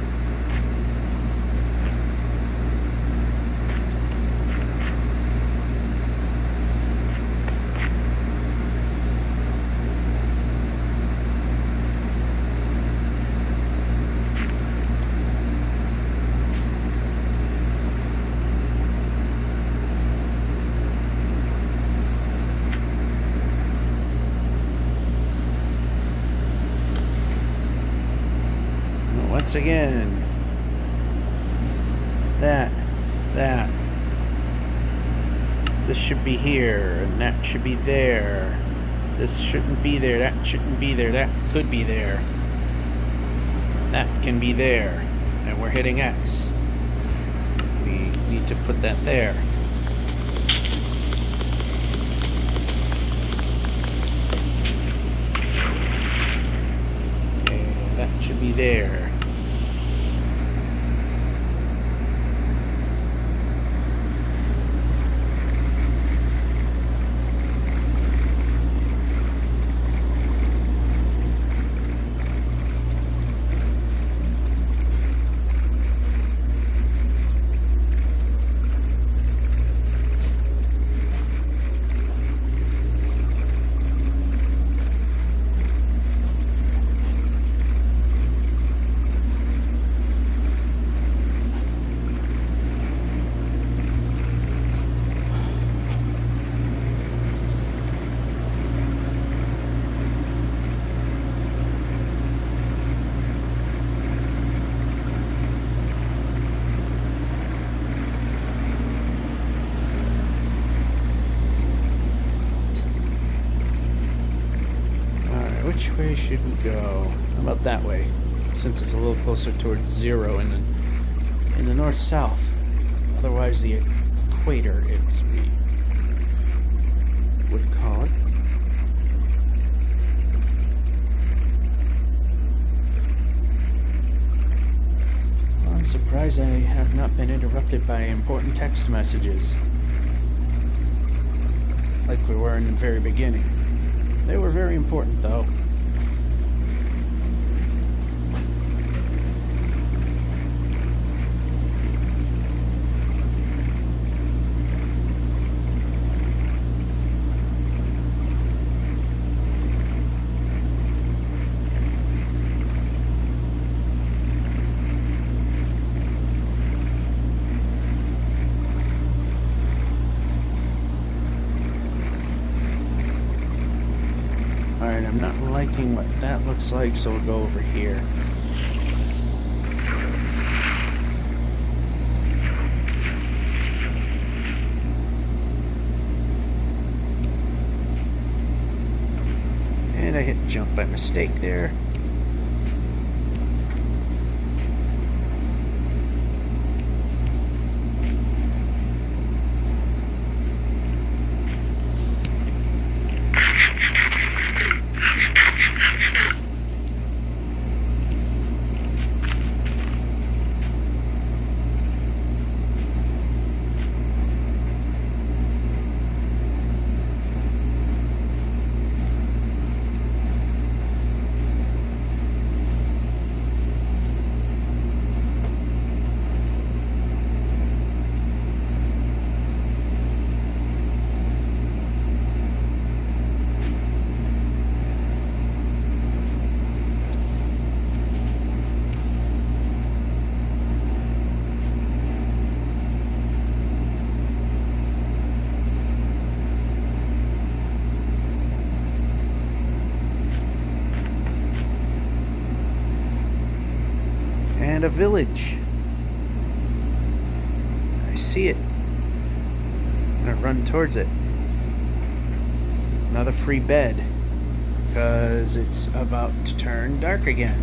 once again. That. This should be here, and that should be there. This shouldn't be there, that shouldn't be there, that could be there. That can be there. And we're hitting X. We need to put that there. And that should be there. Which way should we go? How about that way? Since it's a little closer towards 0 in the north-south. Otherwise the equator, as we would call it. Well, I'm surprised I have not been interrupted by important text messages. Like we were in the very beginning. They were very important, though. Alright, I'm not liking what that looks like, so we'll go over here. And I hit jump by mistake there. And a village. I see it. I'm gonna run towards it. Another free bed. Because it's about to turn dark again.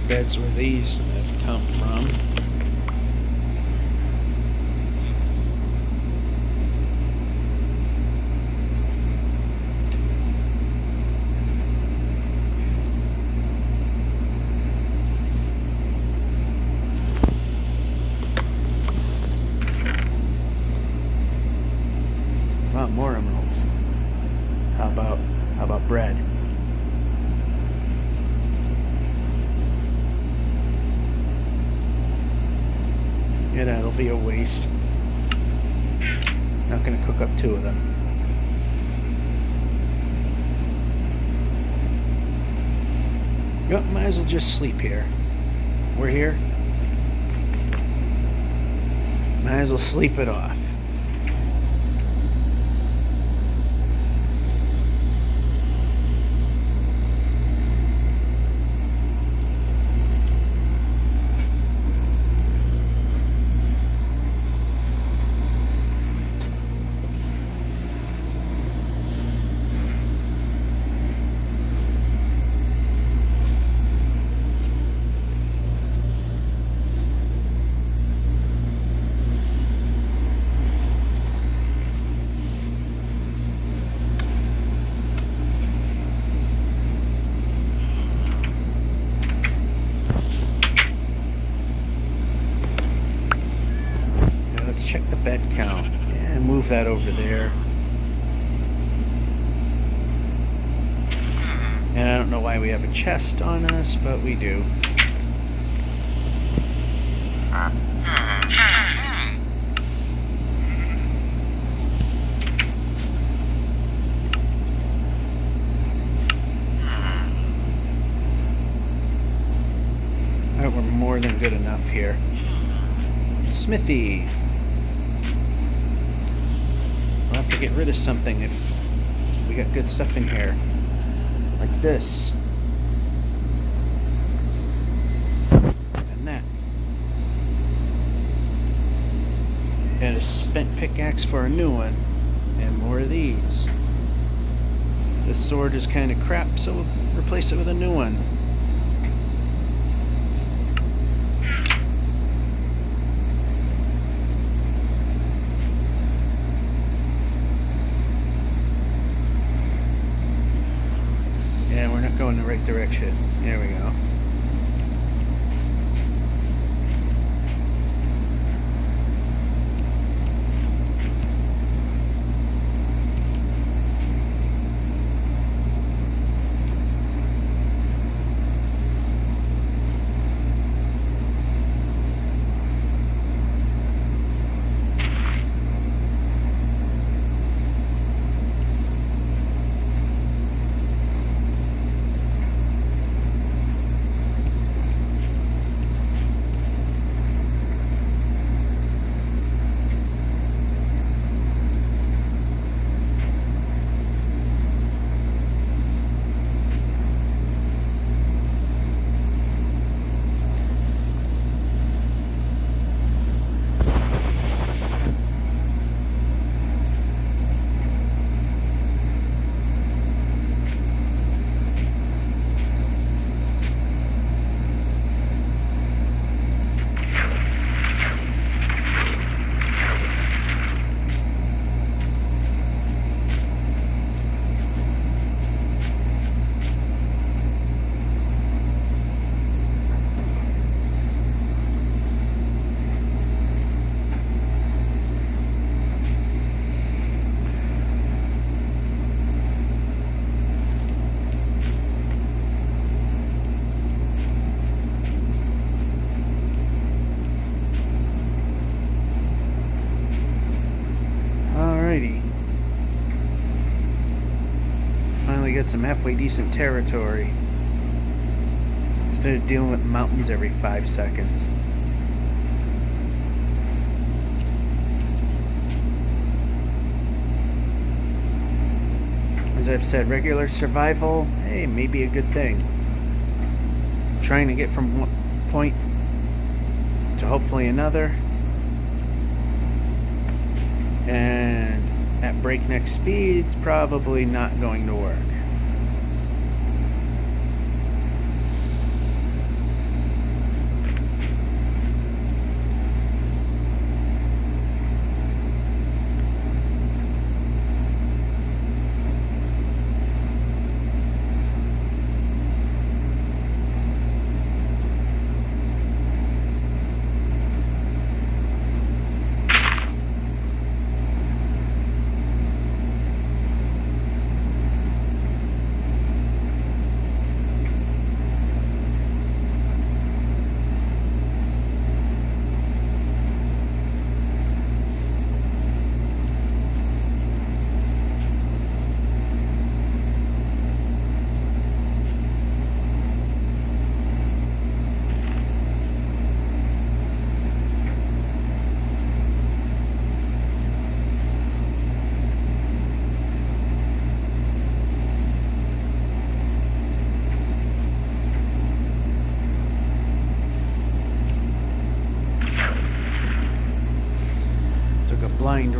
beds where these have come from. Wow, more emeralds. How about bread? Yeah, that'll be a waste. Not gonna cook up 2 of them. Yep, might as well just sleep here. We're here. Might as well sleep it off. Check the bed count and move that over there. And I don't know why we have a chest on us, but we do. Alright, we're more than good enough here. Smithy. We'll have to get rid of something if we got good stuff in here. Like this. And that. And a spent pickaxe for a new one. And more of these. This sword is kind of crap, so we'll replace it with a new one. And we're not going the right direction. There we go. Alrighty. Finally get some halfway decent territory. Instead of dealing with mountains every 5 seconds. As I've said, regular survival, hey, maybe a good thing. Trying to get from one point to hopefully another. And at breakneck speeds, probably not going to work.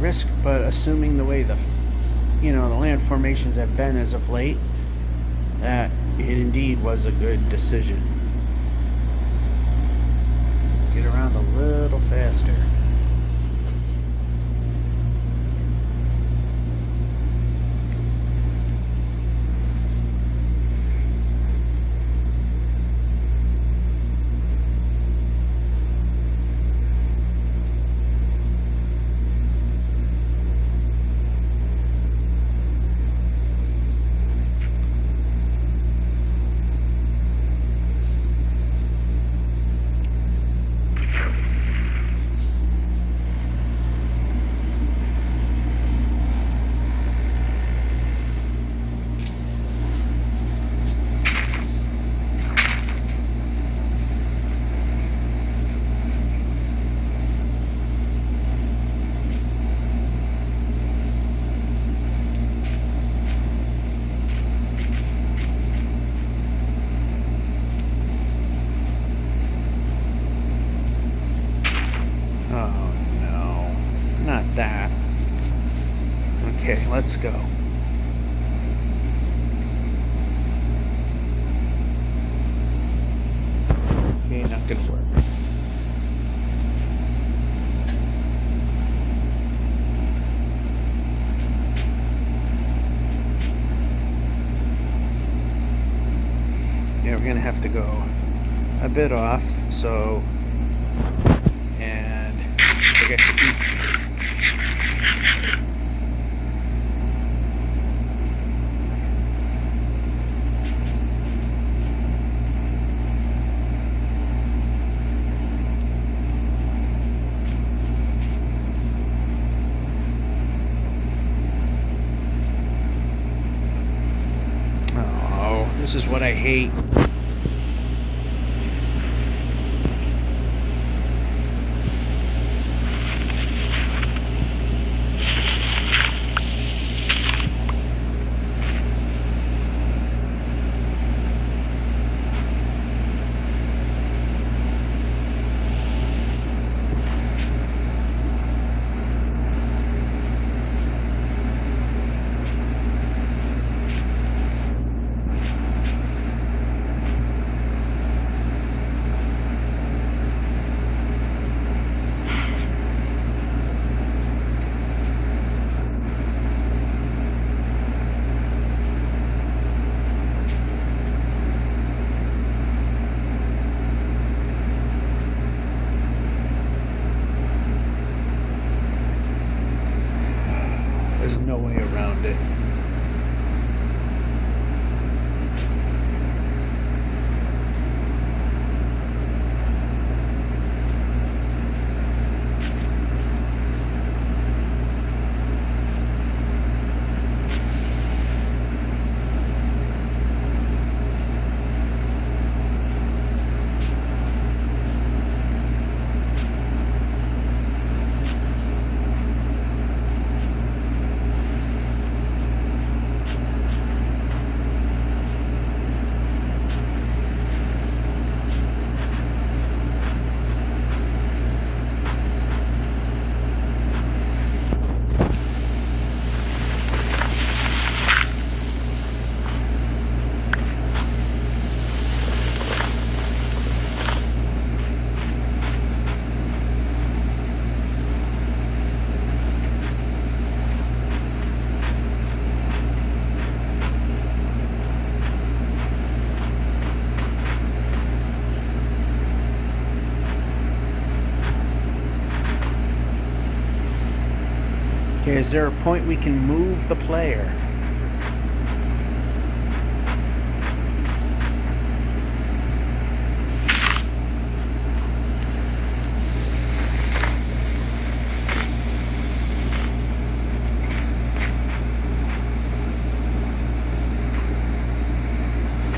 risk, but assuming the way the land formations have been as of late, that it indeed was a good decision. Get around a little faster. Okay, let's go. Okay, not gonna work. Yeah, we're gonna have to go a bit off, so, and forget to eat. This is what I hate. There's no way around it. Okay, is there a point we can move the player?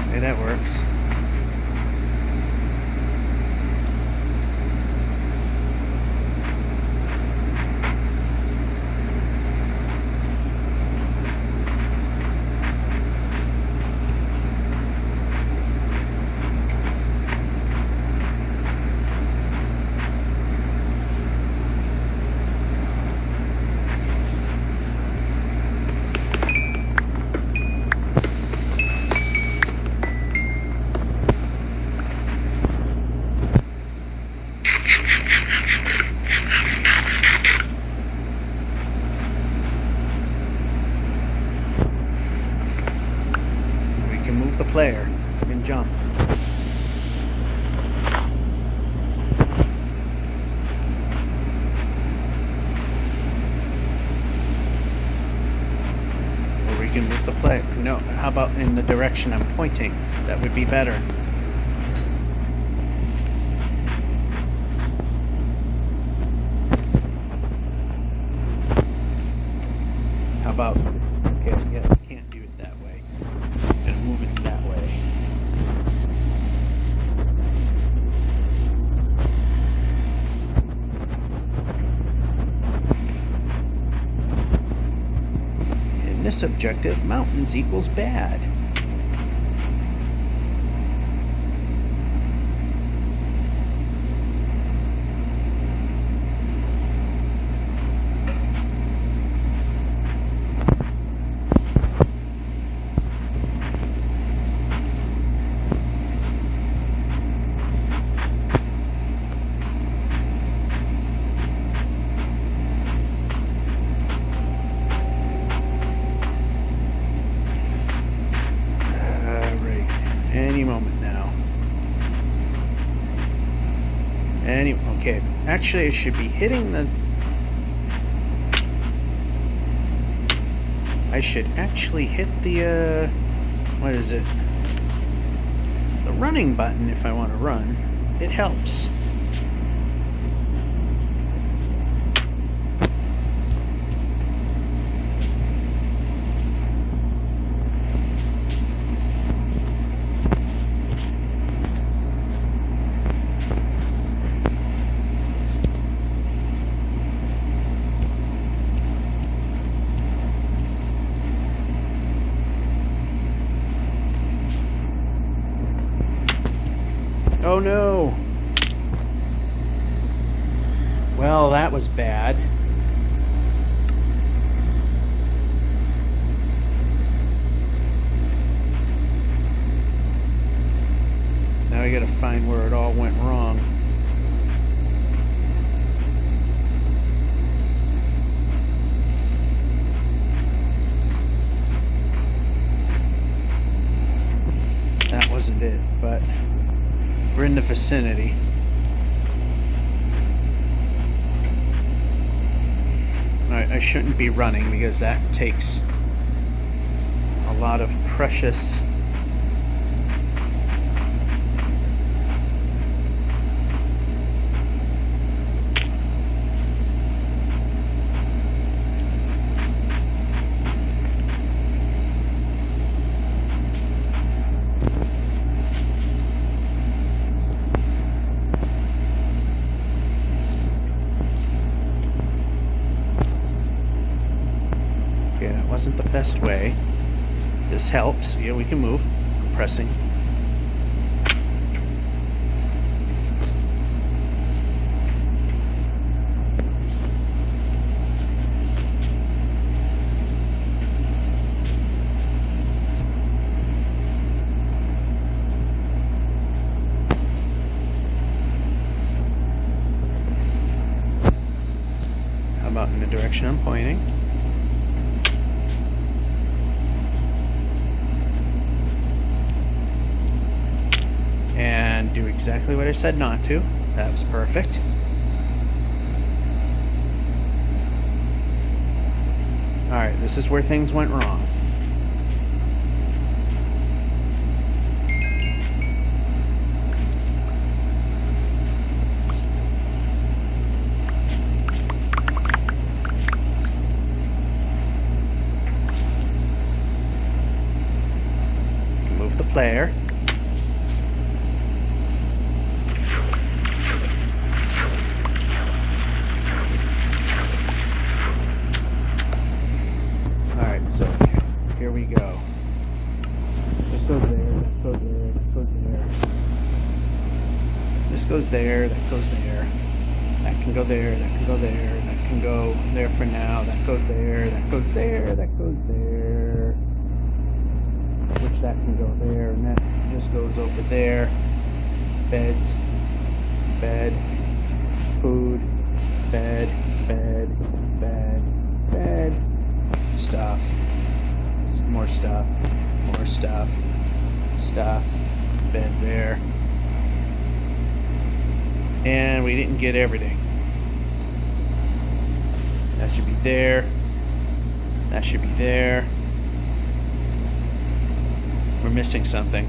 Okay, that works. the player and jump. Or we can move the player. No, how about in the direction I'm pointing? That would be better. How about, okay, yeah, you can't do it that way. I'm gonna move it that way. In this objective, mountains equals bad. Any moment now. Okay, actually I should be hitting the... I should actually hit the, what is it? The running button if I want to run. It helps. Oh no! Well, that was bad. Now I gotta find where it all went wrong. That wasn't it, but we're in the vicinity. I shouldn't be running because that takes a lot of precious wasn't the best way. This helps. Yeah, we can move. I'm pressing. How about in the direction I'm pointing? And do exactly what I said not to. That was perfect. Alright, this is where things went wrong. Move the player. Here we go. This goes there, that goes there, that goes there. This goes there, that goes there. That can go there, that can go there, that can go there for now. That goes there, that goes there, that goes there. Which that can go there, and that just goes over there. Beds, bed, food, bed, bed, bed, bed, stuff. More stuff, more stuff, stuff. Bed there. And we didn't get everything. That should be there. That should be there. We're missing something.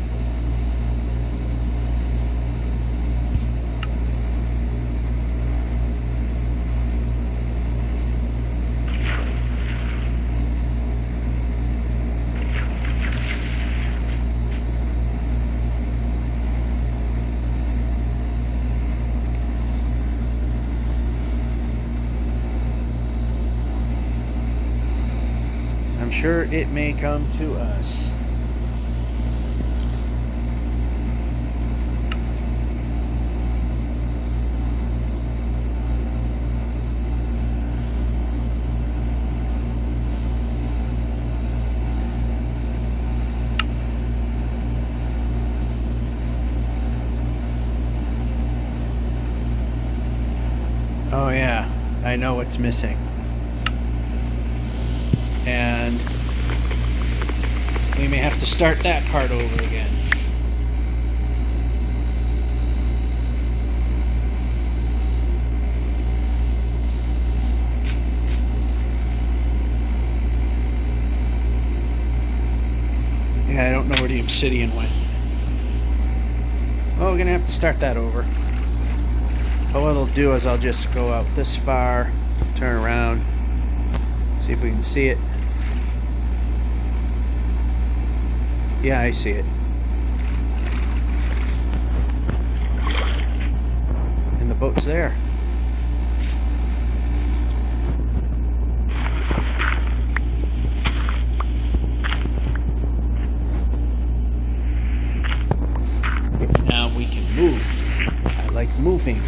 I'm sure it may come to us. Oh yeah, I know what's missing. And we may have to start that part over again. Yeah, I don't know where the obsidian went. Well, we're gonna have to start that over. But what I'll do is I'll just go out this far, turn around, see if we can see it. Yeah, I see it. And the boat's there. Now we can move. I like moving.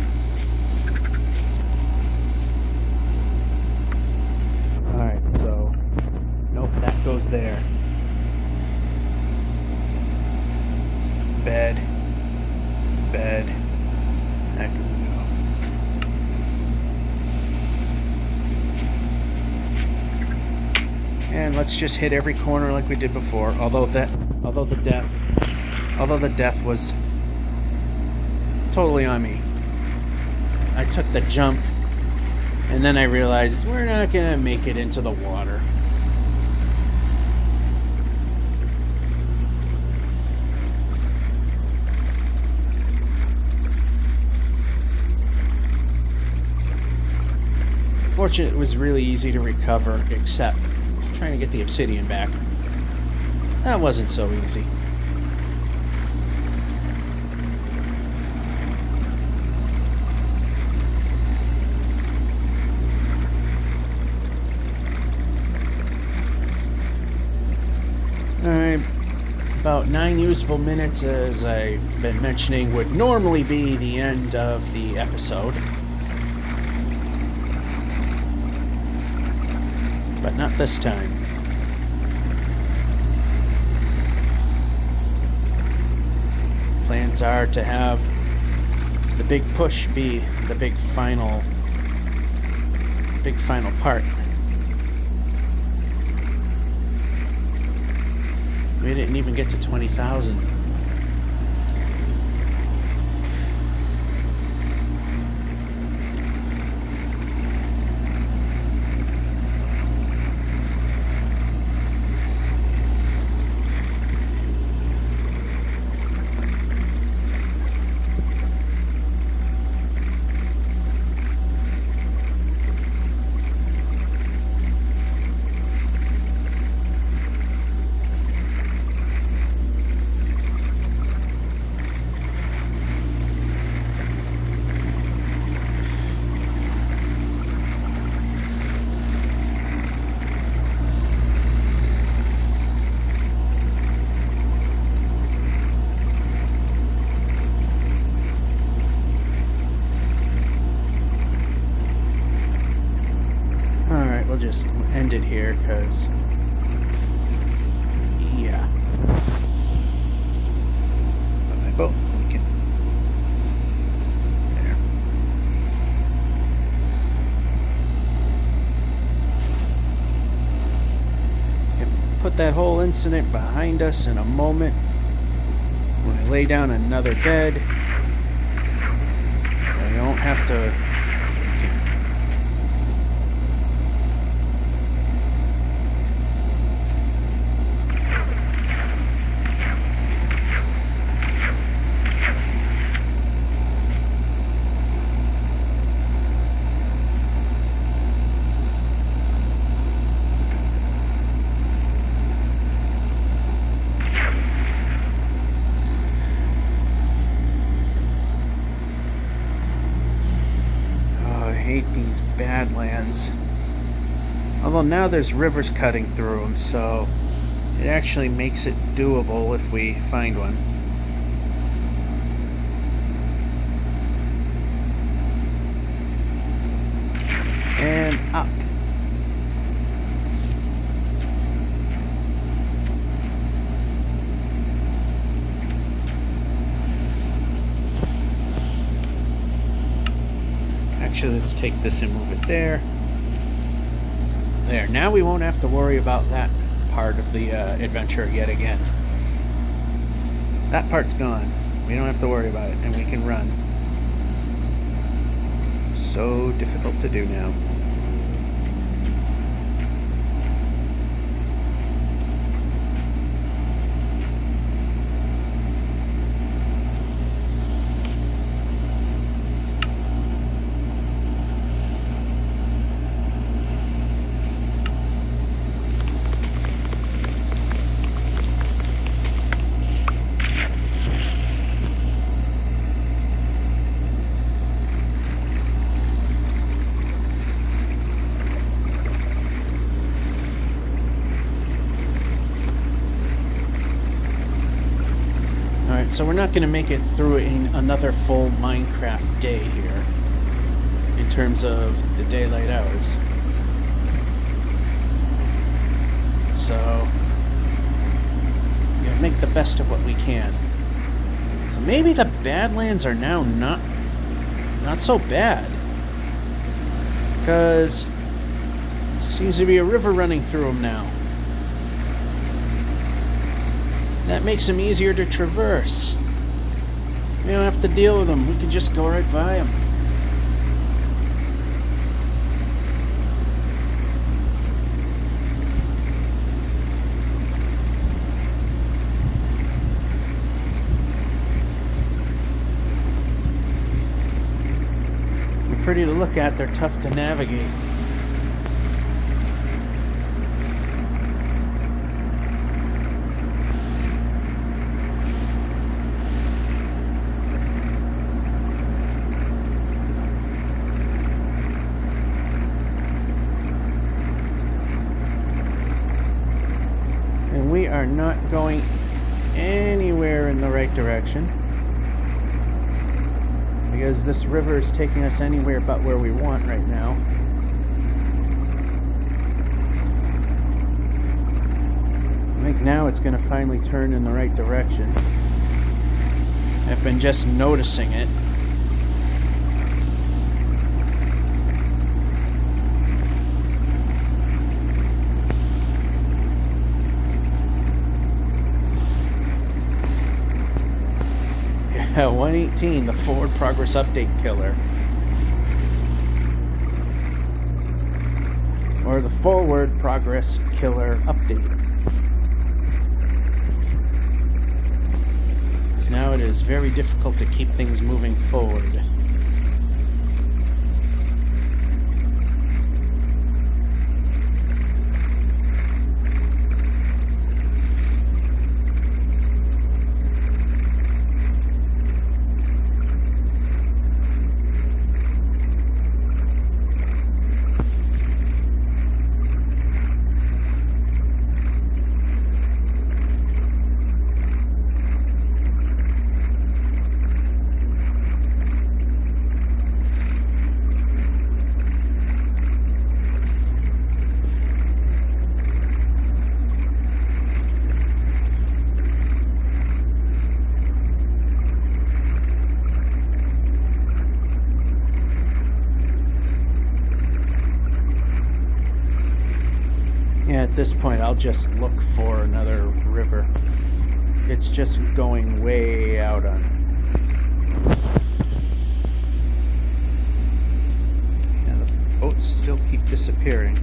Alright, so nope, that goes there. Bed, that can go. And let's just hit every corner like we did before. Although the death was totally on me. I took the jump, and then I realized we're not gonna make it into the water. Fortunately, it was really easy to recover, except trying to get the obsidian back. That wasn't so easy. Alright, about 9 usable minutes, as I've been mentioning, would normally be the end of the episode. But not this time. Plans are to have the big push be the big final part. We didn't even get to 20,000. We'll just end it here, because yeah. My boat, we can there. Put that whole incident behind us in a moment. when I lay down another bed, I don't have to. These badlands. Although now there's rivers cutting through them, so it actually makes it doable if we find one. And up. Actually, let's take this and move it there. There. Now we won't have to worry about that part of the adventure yet again. That part's gone. We don't have to worry about it, and we can run. So difficult to do now. So we're not going to make it through another full Minecraft day here in terms of the daylight hours. So yeah, make the best of what we can. So maybe the Badlands are now not so bad, because there seems to be a river running through them now. That makes them easier to traverse. We don't have to deal with them. We can just go right by them. They're pretty to look at. They're tough to navigate. We are not going anywhere in the right direction because this river is taking us anywhere but where we want right now. I think now it's going to finally turn in the right direction. I've been just noticing it. Yeah, 118, the forward progress update killer. Or the forward progress killer update. Because now it is very difficult to keep things moving forward. At this point, I'll just look for another river. it's just going way out on. And the boats still keep disappearing.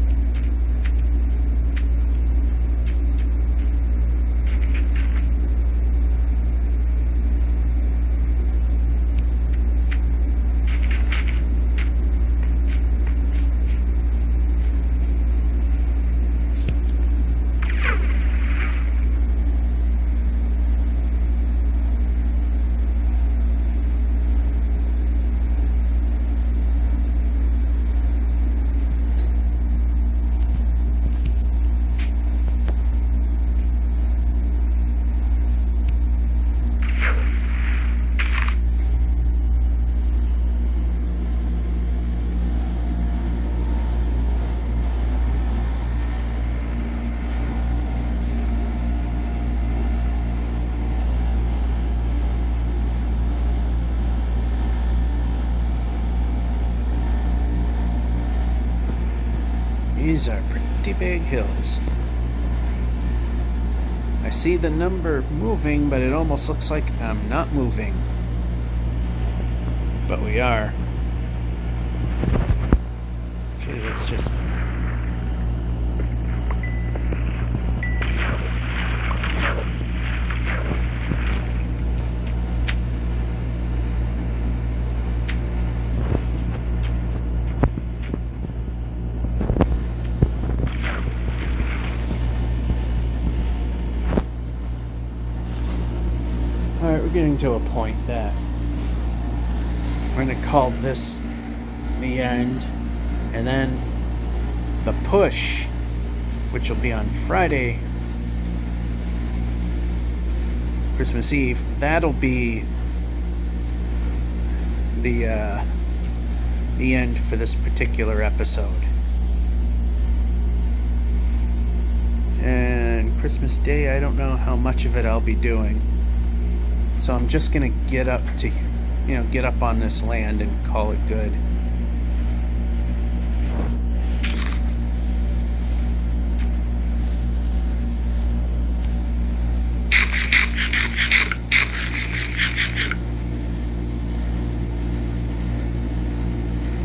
These are pretty big hills. I see the number moving, but it almost looks like I'm not moving. But we are. Okay, let's just... Alright, we're getting to a point that we're going to call this the end, and then the push, which will be on Friday, Christmas Eve, that'll be the end for this particular episode. And Christmas Day, I don't know how much of it I'll be doing. So I'm just gonna get up on this land and call it good.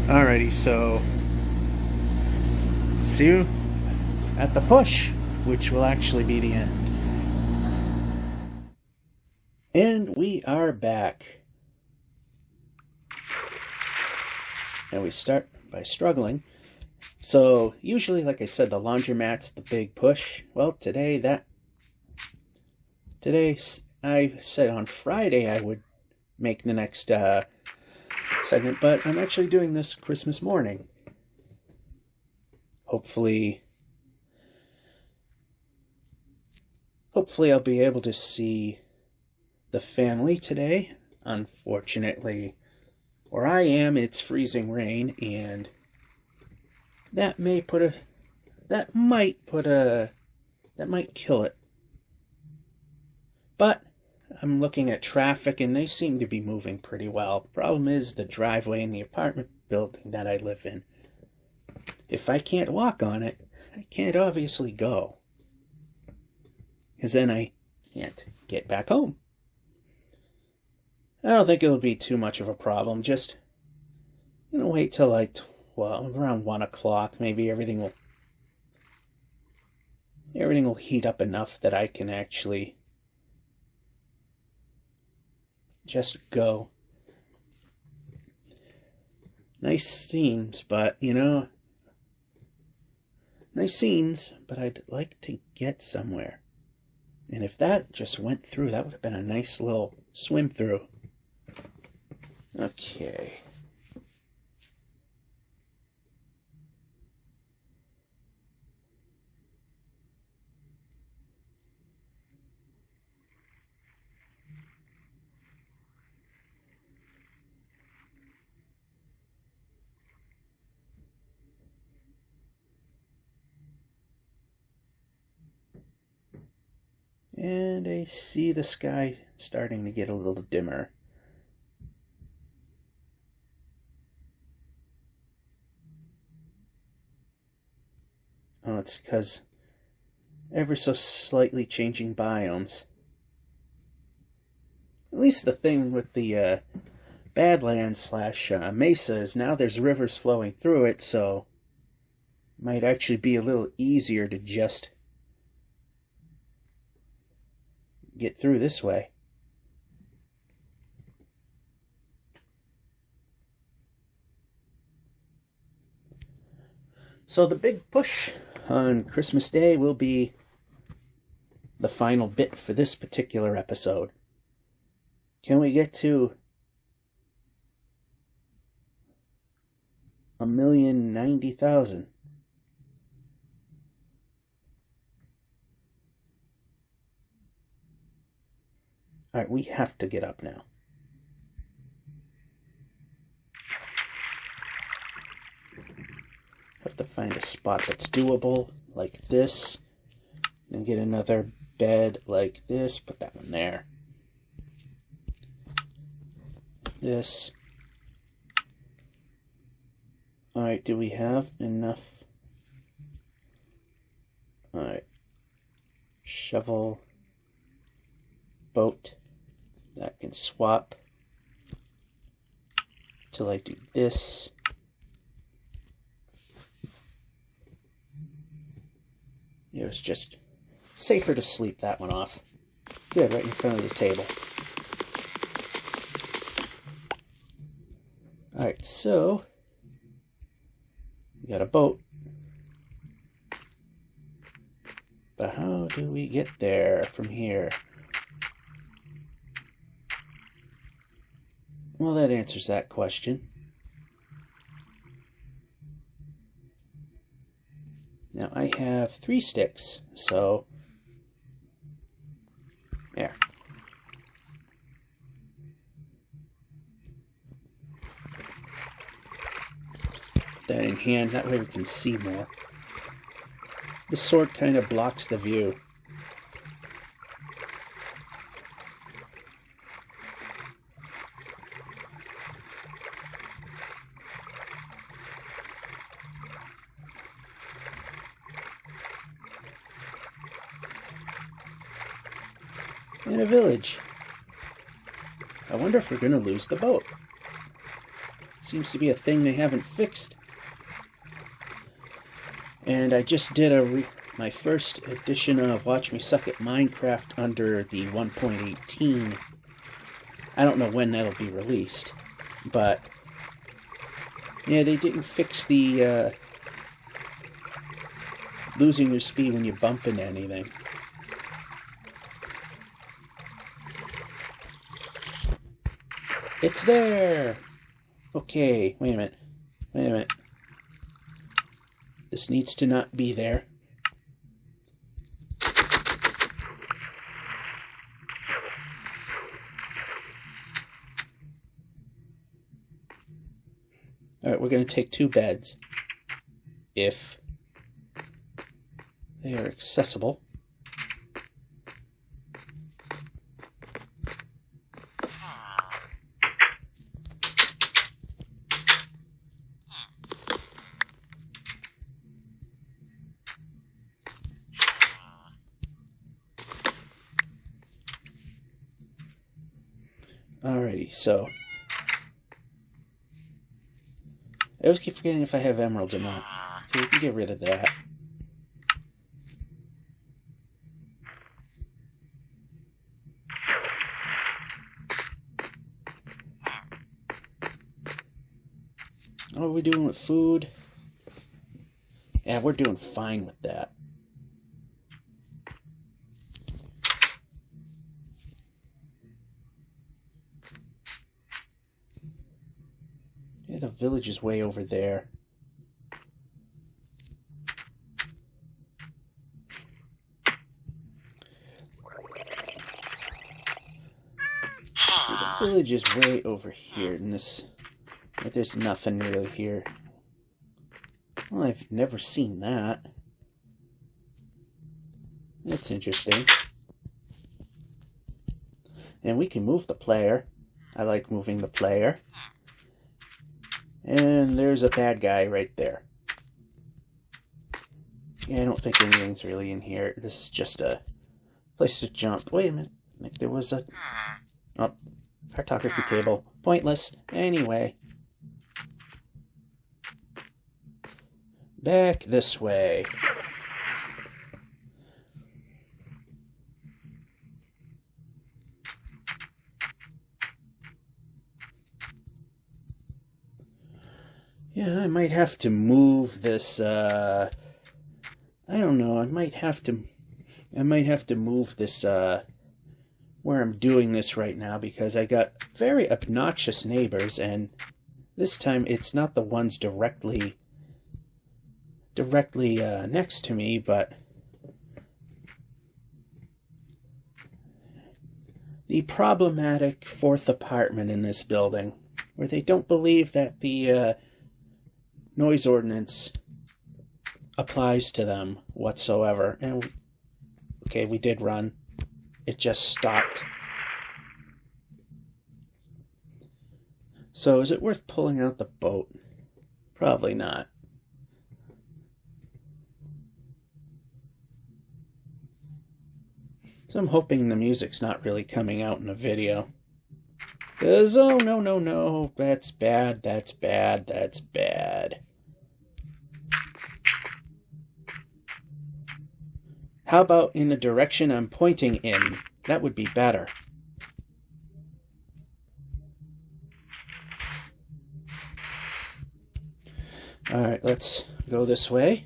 Alrighty, so see you at the push, which will actually be the end. And we are back. And we start by struggling. So, usually, like I said, the laundromat's the big push. Well, today I said on Friday I would make the next segment, but I'm actually doing this Christmas morning. Hopefully I'll be able to see the family today. Unfortunately, where I am, it's freezing rain, and that might kill it. But I'm looking at traffic, and they seem to be moving pretty well. Problem is the driveway in the apartment building that I live in. If I can't walk on it, I can't obviously go, because then I can't get back home. I don't think it'll be too much of a problem. Just, wait till like around 1 o'clock. Maybe everything will heat up enough that I can actually just go. Nice scenes, but I'd like to get somewhere. And if that just went through, that would have been a nice little swim through. Okay. And I see the sky starting to get a little dimmer. Oh, it's because ever so slightly changing biomes. At least the thing with the Badlands slash Mesa is now there's rivers flowing through it, so it might actually be a little easier to just get through this way. So the big push on Christmas Day will be the final bit for this particular episode. Can we get to 1,090,000? Alright, we have to get up now. Have to find a spot that's doable, like this. Then get another bed like this. Put that one there. This. Alright, do we have enough? Alright. Shovel. Boat. That can swap. Till I do this. It was just safer to sleep that one off. Good, right in front of the table. Alright, so we got a boat. But how do we get there from here? Well, that answers that question. Now I have 3 sticks, so there. Put that in hand, that way we can see more. The sword kind of blocks the view. In a village. I wonder if we're going to lose the boat. Seems to be a thing they haven't fixed. And I just did my first edition of Watch Me Suck at Minecraft under the 1.18. I don't know when that'll be released, but yeah, they didn't fix the losing your speed when you bump into anything. It's there! Okay, wait a minute. This needs to not be there. Alright, we're going to take 2 beds. If they are accessible. Alrighty, so I always keep forgetting if I have emeralds or not. Okay, we can get rid of that. What are we doing with food? Yeah, we're doing fine with that. Yeah, the village is way over there. See, the village is way over here in this. But there's nothing really here. Well, I've never seen that. That's interesting. And we can move the player. I like moving the player. And there's a bad guy right there. Yeah, I don't think anything's really in here. This is just a place to jump. Wait a minute. I think there was a... Oh, cartography table. Pointless. Anyway. Back this way. Yeah, I might have to move this, I don't know, I might have to move this, where I'm doing this right now, because I got very obnoxious neighbors, and this time it's not the ones directly next to me, but the problematic fourth apartment in this building, where they don't believe that the, noise ordinance applies to them whatsoever. And okay, we did run. It just stopped. So is it worth pulling out the boat? Probably not. So I'm hoping the music's not really coming out in the video. Because, oh, no, that's bad, that's bad, that's bad. How about in the direction I'm pointing in? That would be better. Alright, let's go this way.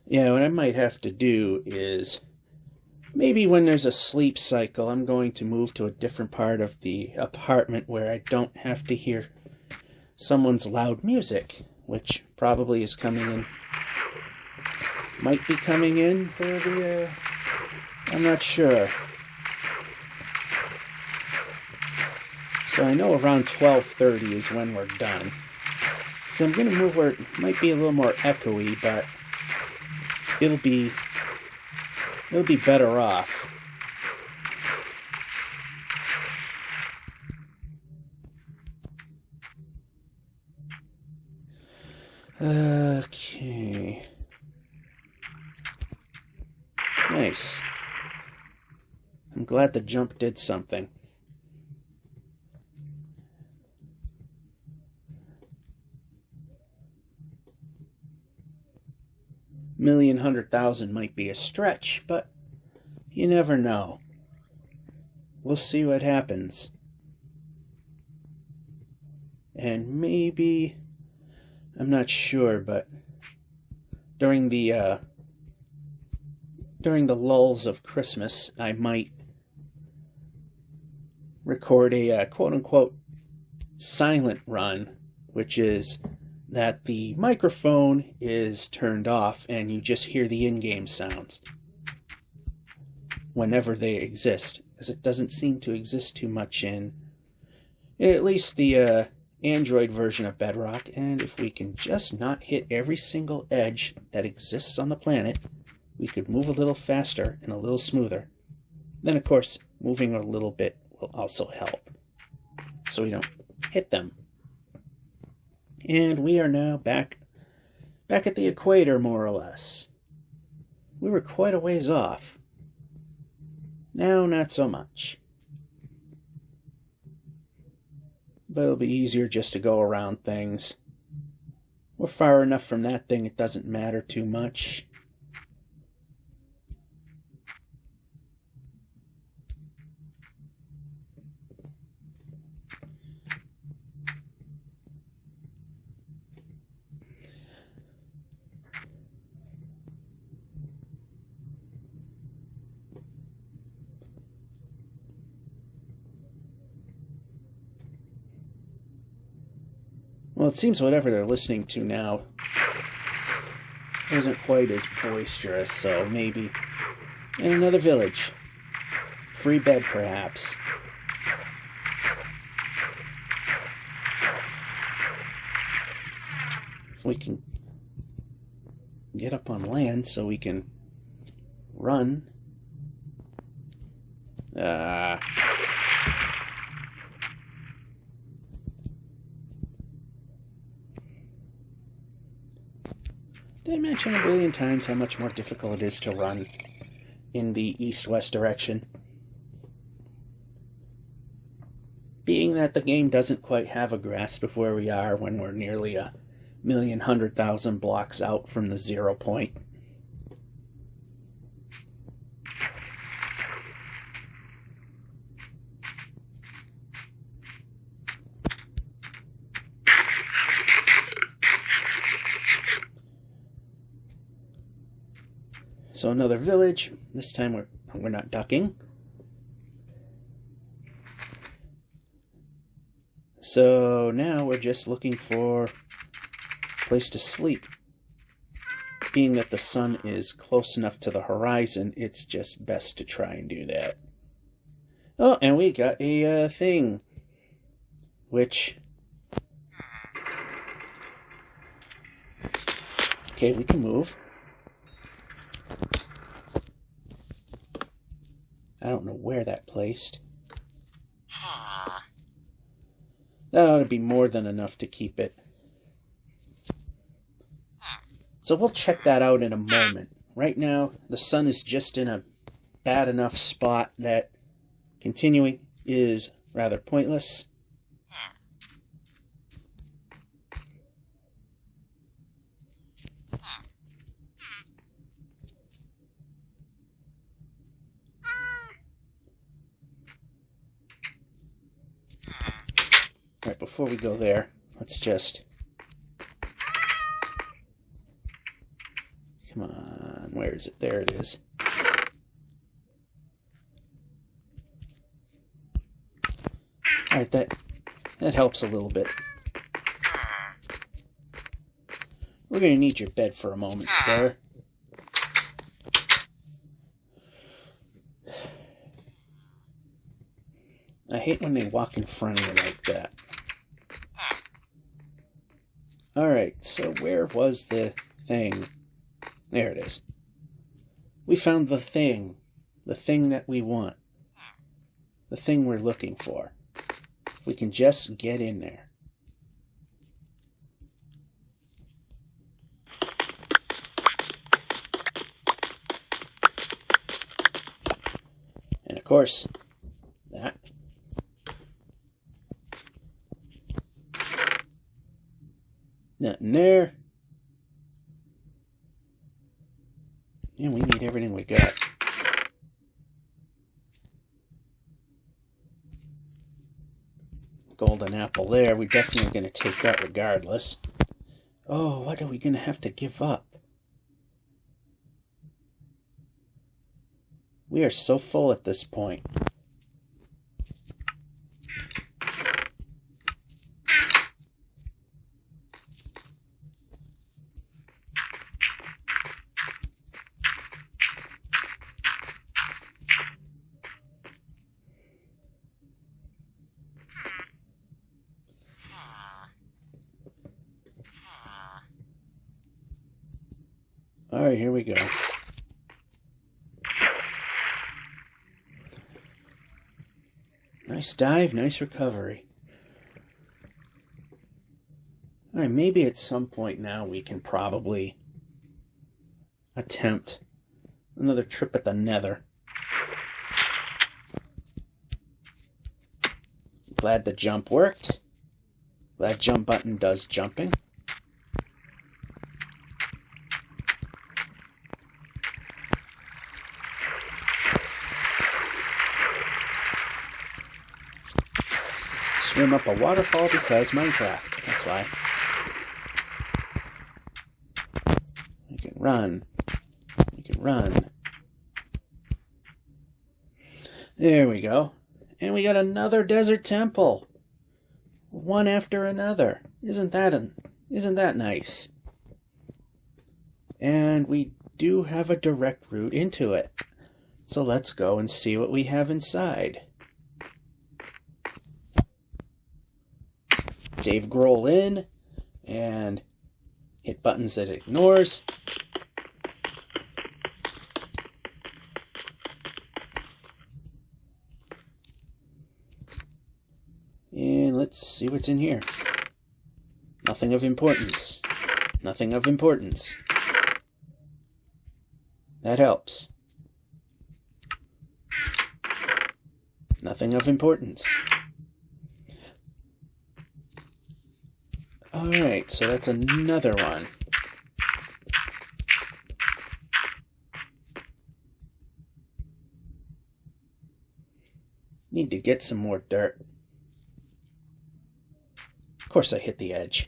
Yeah, what I might have to do is, maybe when there's a sleep cycle, I'm going to move to a different part of the apartment where I don't have to hear someone's loud music, which probably is coming in. Might be coming in for the, I'm not sure. So I know around 12:30 is when we're done. So I'm going to move where it might be a little more echoey, but it'll be better off. Okay. Nice. I'm glad the jump did something. Million 100,000 might be a stretch, but you never know. We'll see what happens. And maybe, I'm not sure, but during the lulls of Christmas, I might record a quote-unquote silent run, which is that the microphone is turned off and you just hear the in-game sounds whenever they exist, as it doesn't seem to exist too much in at least the Android version of Bedrock. And if we can just not hit every single edge that exists on the planet, we could move a little faster and a little smoother. Then, of course, moving a little bit will also help, so we don't hit them. And we are now back at the equator, more or less. We were quite a ways off. Now, not so much. But it'll be easier just to go around things. We're far enough from that thing, it doesn't matter too much. Well, it seems whatever they're listening to now isn't quite as boisterous, so maybe in another village. Free bed, perhaps. If we can get up on land so we can run. Did I mention a billion times how much more difficult it is to run in the east-west direction? being that the game doesn't quite have a grasp of where we are when we're nearly 1,100,000 blocks out from the 0 point. So another village. This time we're not ducking. So now we're just looking for a place to sleep. Being that the sun is close enough to the horizon, it's just best to try and do that. Oh, and we got a thing, which... Okay, we can move. I don't know where that placed. That ought to be more than enough to keep it. So we'll check that out in a moment. Right now, the sun is just in a bad enough spot that continuing is rather pointless. Alright, before we go there, let's just... Come on, where is it? There it is. Alright, that helps a little bit. We're going to need your bed for a moment, sir. I hate when they walk in front of you like that. Alright, so where was the thing? There it is. We found the thing that we want. The thing we're looking for. If we can just get in there. And of course, that. Nothing there. And we need everything we got. Golden apple there. We're definitely going to take that regardless. Oh, what are we going to have to give up? We are so full at this point. Alright, here we go. Nice dive, nice recovery. Alright, maybe at some point now we can probably attempt another trip at the Nether. Glad the jump worked. Glad jump button does jumping. Swim up a waterfall because Minecraft. That's why. You can run. You can run. There we go. And we got another desert temple. One after another. Isn't that nice? And we do have a direct route into it. So let's go and see what we have inside. Dave Grohl in, and hit buttons that it ignores. And let's see what's in here. Nothing of importance. Nothing of importance. That helps. Nothing of importance. Alright, so that's another one. Need to get some more dirt. Of course I hit the edge.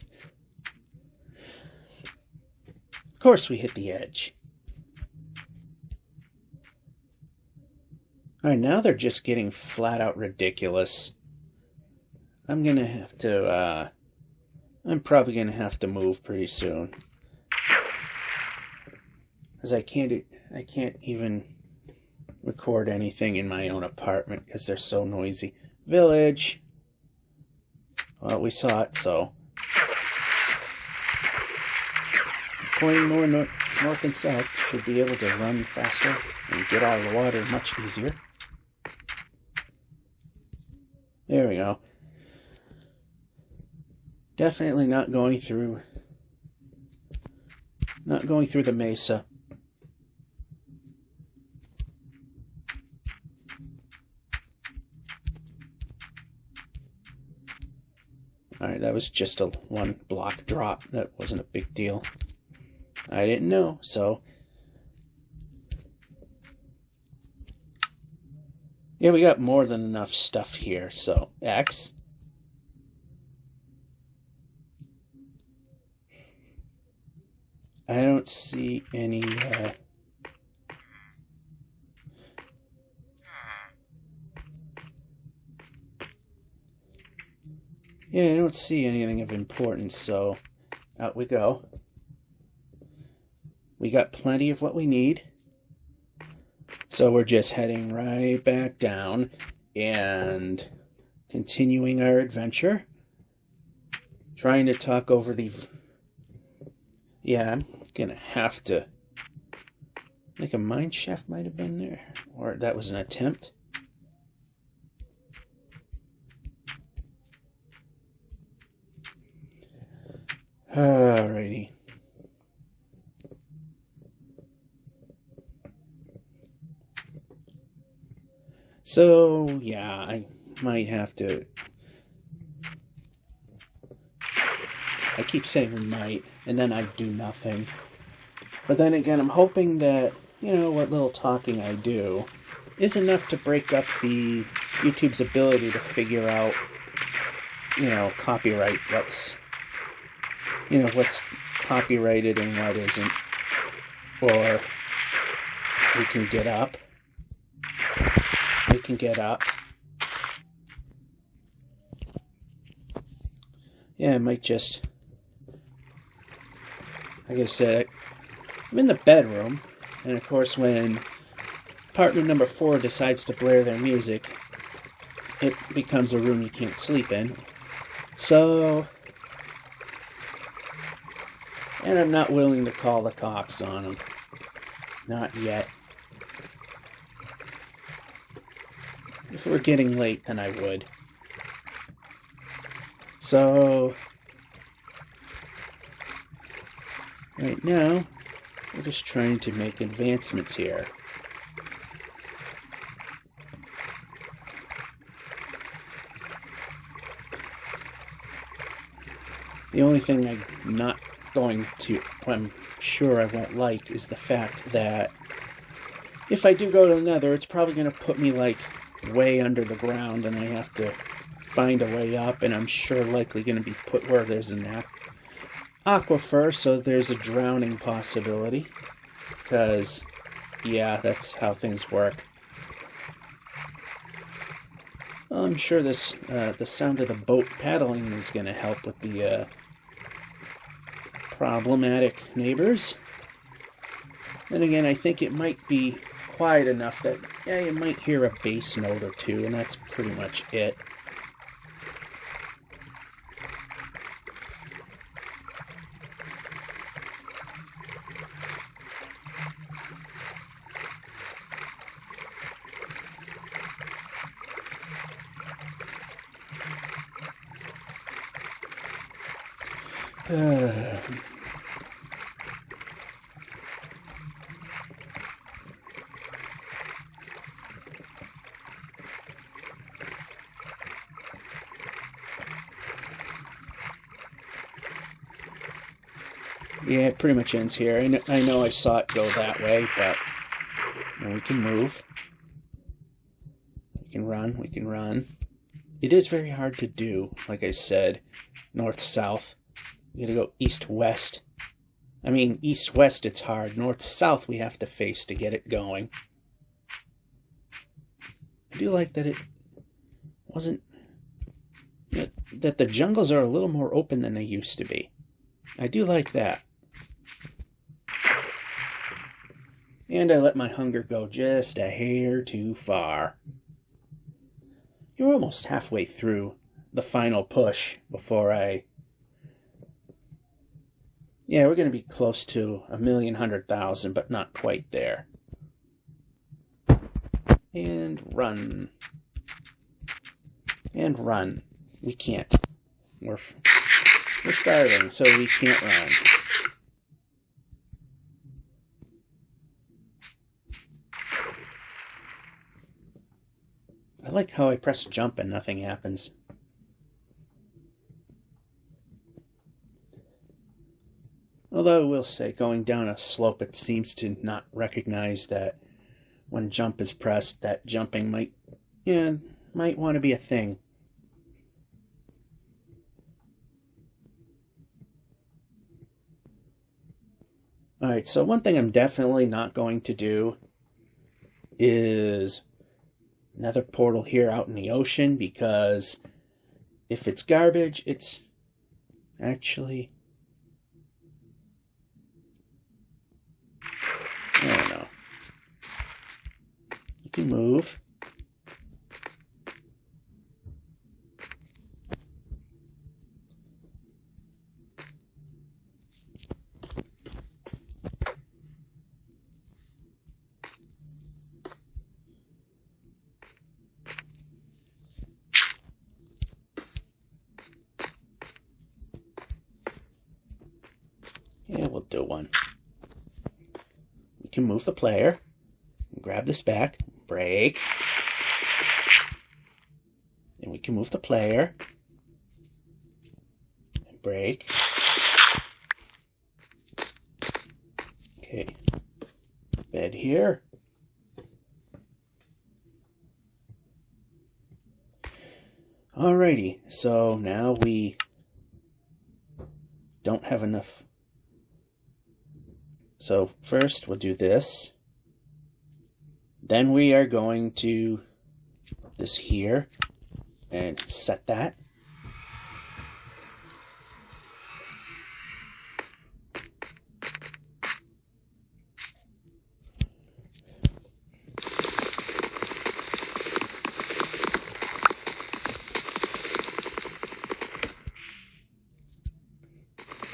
Of course we hit the edge. Alright, now they're just getting flat out ridiculous. I'm gonna have to, I'm probably gonna have to move pretty soon. Because I can't even record anything in my own apartment because they're so noisy. Village! Well, we saw it, so. Pointing more north and south should be able to run faster and get out of the water much easier. There we go. Definitely not going through the mesa. Alright, that was just a 1 block drop. That wasn't a big deal. I didn't know, so. Yeah, we got more than enough stuff here, so X. I don't see any, yeah, I don't see anything of importance, so out we go. We got plenty of what we need. So we're just heading right back down and continuing our adventure. Trying to talk over the... Yeah, I'm gonna have to... Like a mine shaft might have been there. Or that was an attempt. Alrighty. So, yeah, I might have to... I keep saying we might, and then I do nothing. But then again, I'm hoping that, you know, what little talking I do is enough to break up the YouTube's ability to figure out, you know, copyright, what's copyrighted and what isn't. Or we can get up. Yeah, I might just... Like I said, I'm in the bedroom, and of course when partner number 4 decides to blare their music, it becomes a room you can't sleep in. So... And I'm not willing to call the cops on them. Not yet. If it were getting late, then I would. So... Right now, we're just trying to make advancements here. The only thing I'm sure I won't like, is the fact that if I do go to the Nether, it's probably going to put me, like, way under the ground, and I have to find a way up, and I'm sure likely going to be put where there's an aquifer, so there's a drowning possibility. Because, yeah, that's how things work. Well, I'm sure this the sound of the boat paddling is going to help with the problematic neighbors. Then again, I think it might be quiet enough that, yeah, you might hear a bass note or two, and that's pretty much it. Yeah, it pretty much ends here. I know I saw it go that way, but we can move. We can run. We can run. It is very hard to do, like I said, north-south. You gotta go east-west. I mean, east-west it's hard. North-south we have to face to get it going. I do like that it wasn't... that the jungles are a little more open than they used to be. I do like that. And I let my hunger go just a hair too far. You're almost halfway through the final push before I... Yeah, we're going to be close to 1,100,000, but not quite there. And run. And run. We can't. We're starving, so we can't run. I like how I press jump and nothing happens. Although I will say, going down a slope, it seems to not recognize that when jump is pressed, that jumping might want to be a thing. Alright, so one thing I'm definitely not going to do is another portal here out in the ocean, because if it's garbage, it's actually... I don't know. You can move. Yeah, we'll do one. We can move the player. Grab this back. Break. And we can move the player. And break. Okay. Bed here. Alrighty, so now we don't have enough. So first we'll do this. Then we are going to put this here and set that.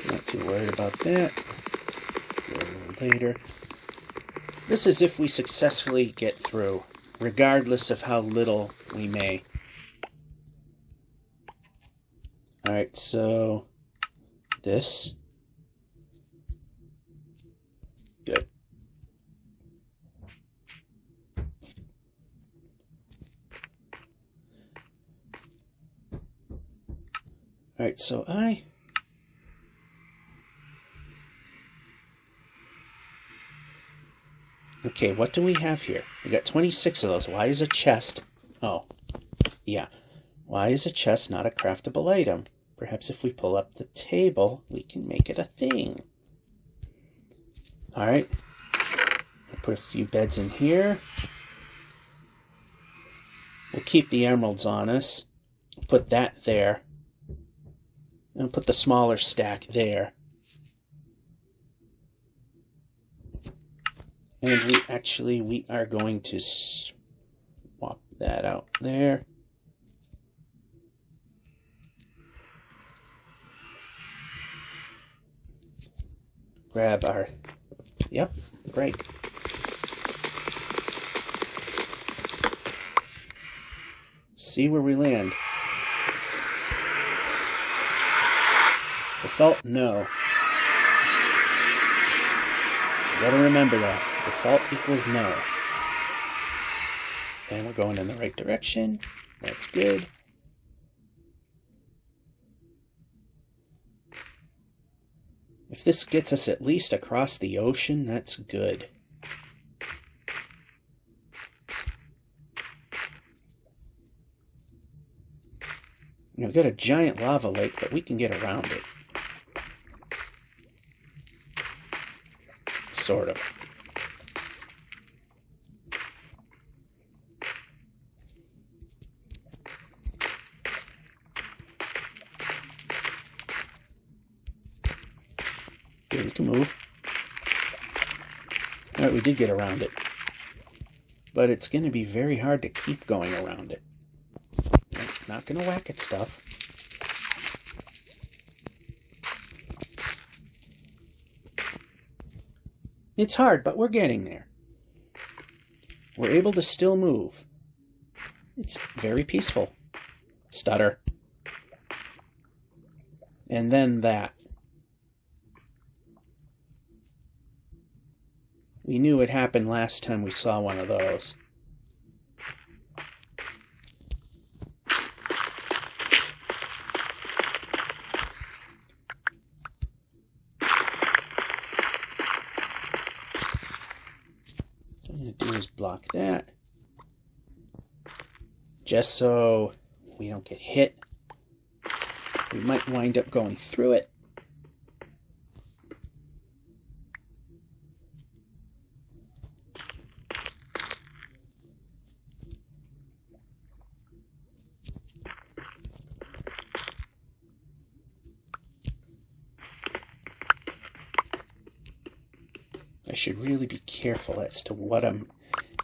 Not too worried about that. Later. This is if we successfully get through, regardless of how little we may. Alright, so this. Good. Alright, so Okay, what do we have here? We got 26 of those. Why is a chest... Oh, yeah. Why is a chest not a craftable item? Perhaps if we pull up the table, we can make it a thing. Alright. I'll put a few beds in here. We'll keep the emeralds on us. Put that there. And put the smaller stack there. And we are going to swap that out there. Grab our, break. See where we land. Assault, no. You gotta remember that. Assault equals no. And we're going in the right direction. That's good. If this gets us at least across the ocean, that's good. We've got a giant lava lake, but we can get around it. Sort of. Okay, we can move. Alright, we did get around it. But it's going to be very hard to keep going around it. Not going to whack at stuff. It's hard, but we're getting there. We're able to still move. It's very peaceful. Stutter. And then that. We knew it happened last time we saw one of those. What I'm going to do is block that. Just so we don't get hit. We might wind up going through it. I should really be careful as to what I'm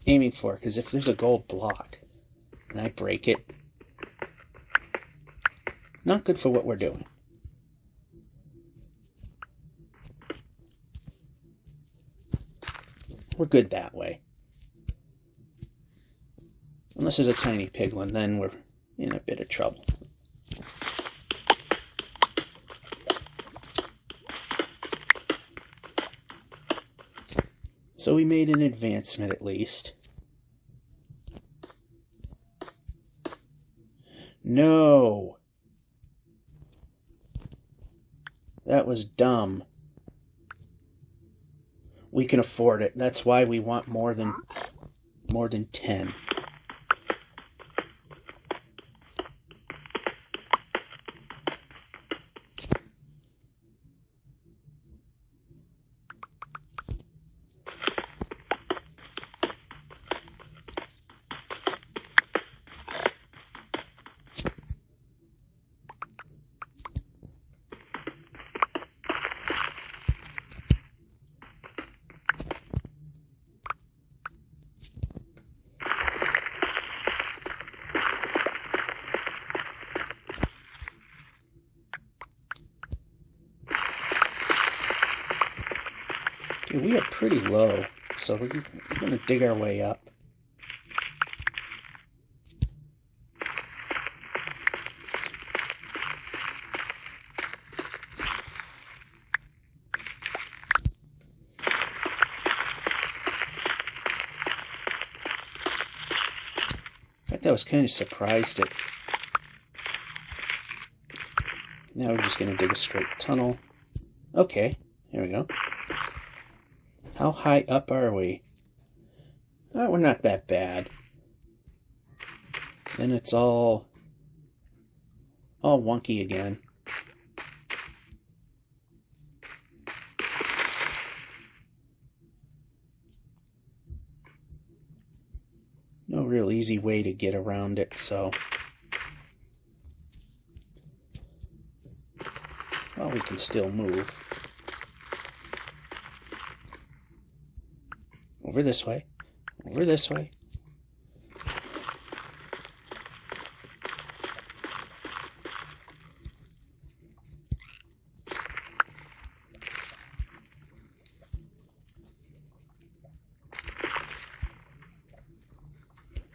aiming for, because if there's a gold block and I break it, not good for what we're doing. We're good that way. Unless there's a tiny piglin, then we're in a bit of trouble. So we made an advancement at least. No! That was dumb. We can afford it. That's why we want more than 10. We are pretty low, so we're going to dig our way up. In fact, I was kind of surprised at... Now we're just going to dig a straight tunnel. Okay, here we go. How high up are we? Oh, we're not that bad. Then it's all wonky again. No real easy way to get around it, so... Well, we can still move. Over this way. Over this way.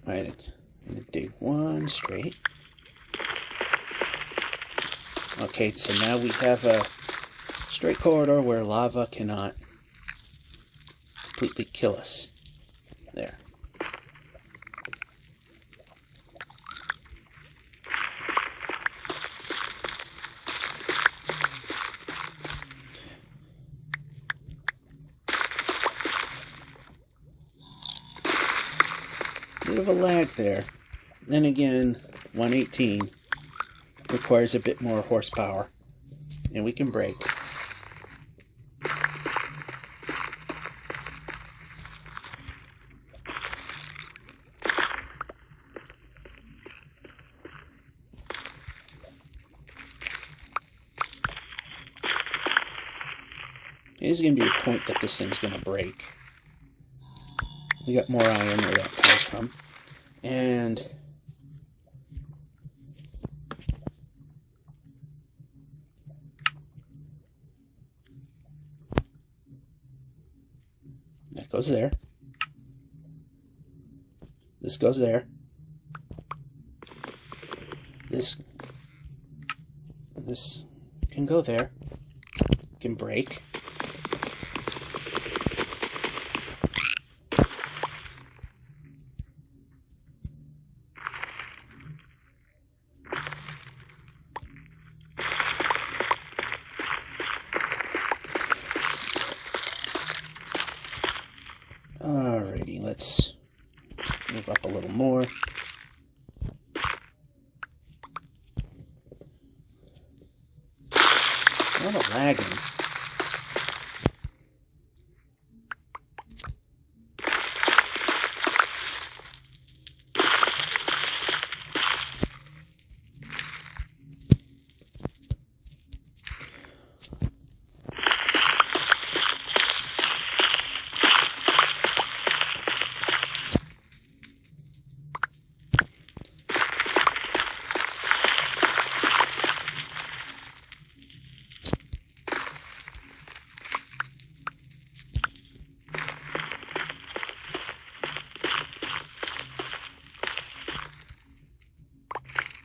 Alright, I'm going to dig one straight. Okay, so now we have a straight corridor where lava cannot completely kill us. There. bit of a lag there. Then again, 118 requires a bit more horsepower, and we can brake. There's going to be a point that this thing's going to break. We got more iron where that comes from. And that goes there. This goes there. This can go there. Can break. Alrighty, let's move up a little more. A lot of lagging.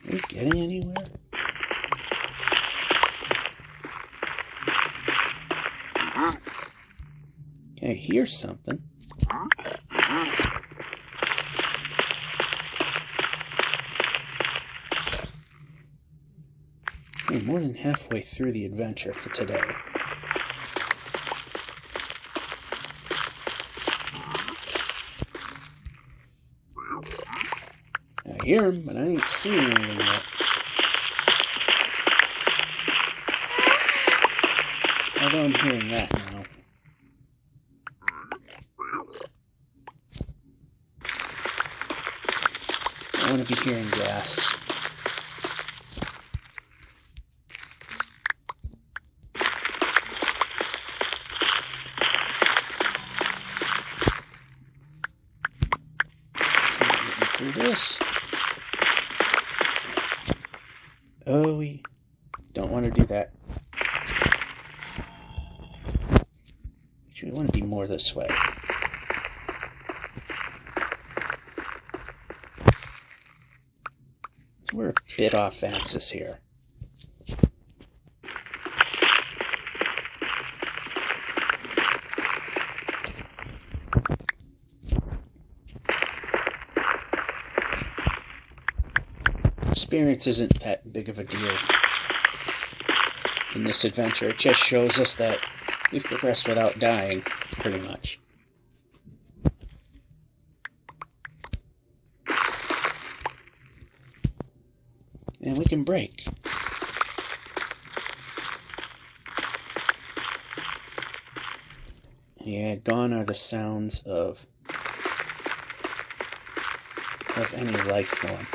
Are we getting anywhere? Okay, I hear something. We're more than halfway through the adventure for today. I hear him, but I ain't seeing anything yet. Although I'm hearing that now. I want to be hearing gas. Through this. Oh, we don't want to do that. We want to be more this way. So we're a bit off axis here. Experience isn't that big of a deal in this adventure. It just shows us that we've progressed without dying, pretty much. And we can brake. Yeah, gone are the sounds of any life form.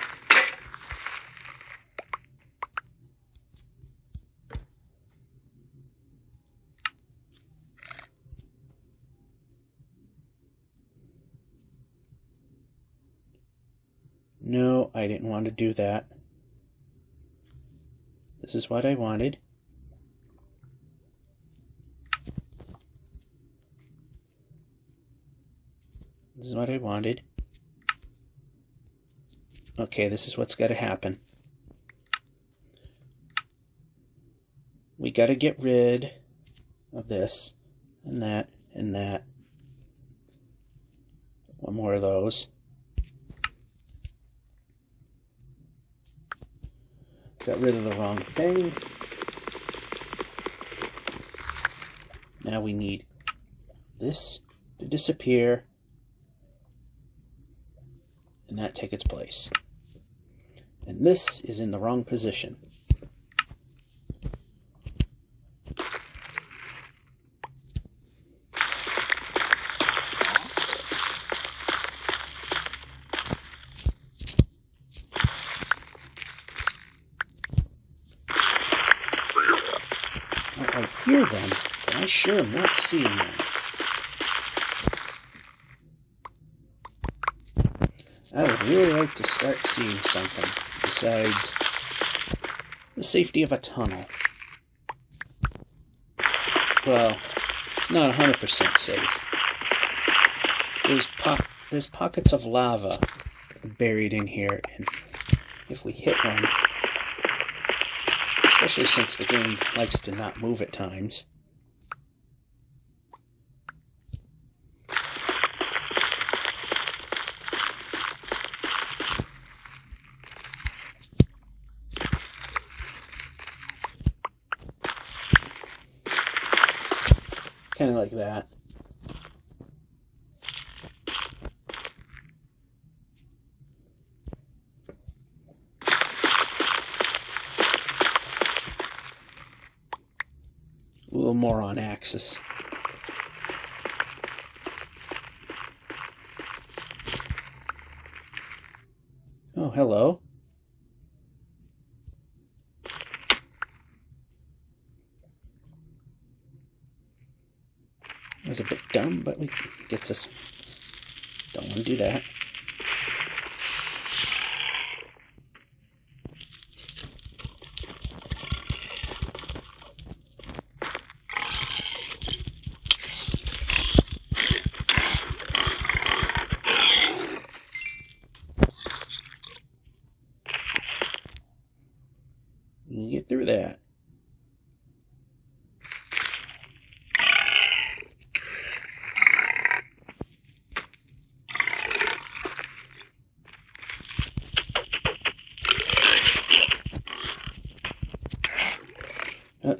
No, I didn't want to do that. This is what I wanted. This is what I wanted. Okay, this is what's got to happen. We got to get rid of this and that and that. One more of those. Got rid of the wrong thing. Now we need this to disappear. and not take its place. And this is in the wrong position. I hear them, but I sure am not seeing them. I would really like to start seeing something besides the safety of a tunnel. Well, it's not 100% safe. There's pockets of lava buried in here, and if we hit one, especially since the game likes to not move at times, kind of like that. A little more on axis. Oh, hello. That was a bit dumb, but it gets us. Don't want to do that. You can get through that.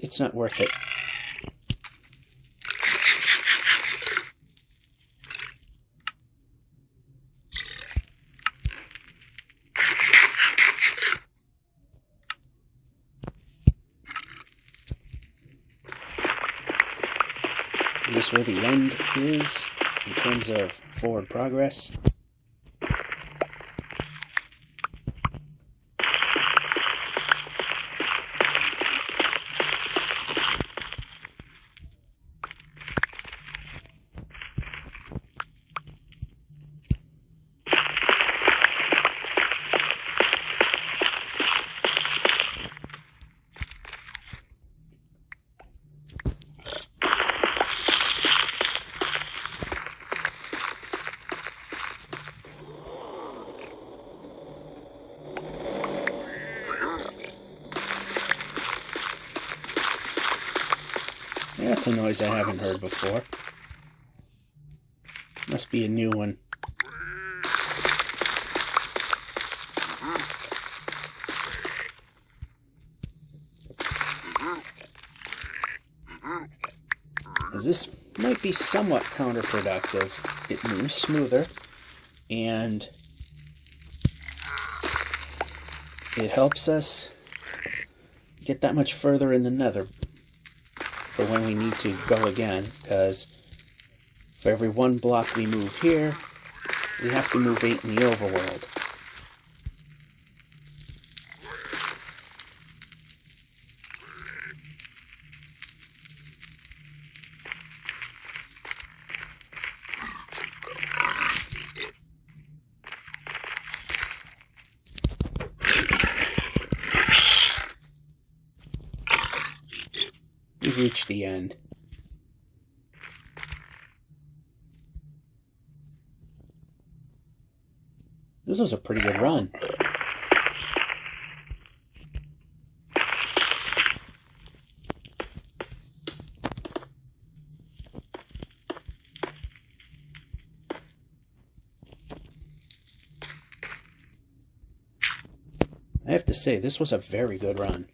It's not worth it. Is this where the end is in terms of forward progress? That's a noise I haven't heard before. Must be a new one. As this might be somewhat counterproductive. It moves smoother, and it helps us get that much further in the nether for when we need to go again, because for every one block we move here, we have to move 8 in the overworld. We've reached the end. This was a pretty good run. I have to say, this was a very good run.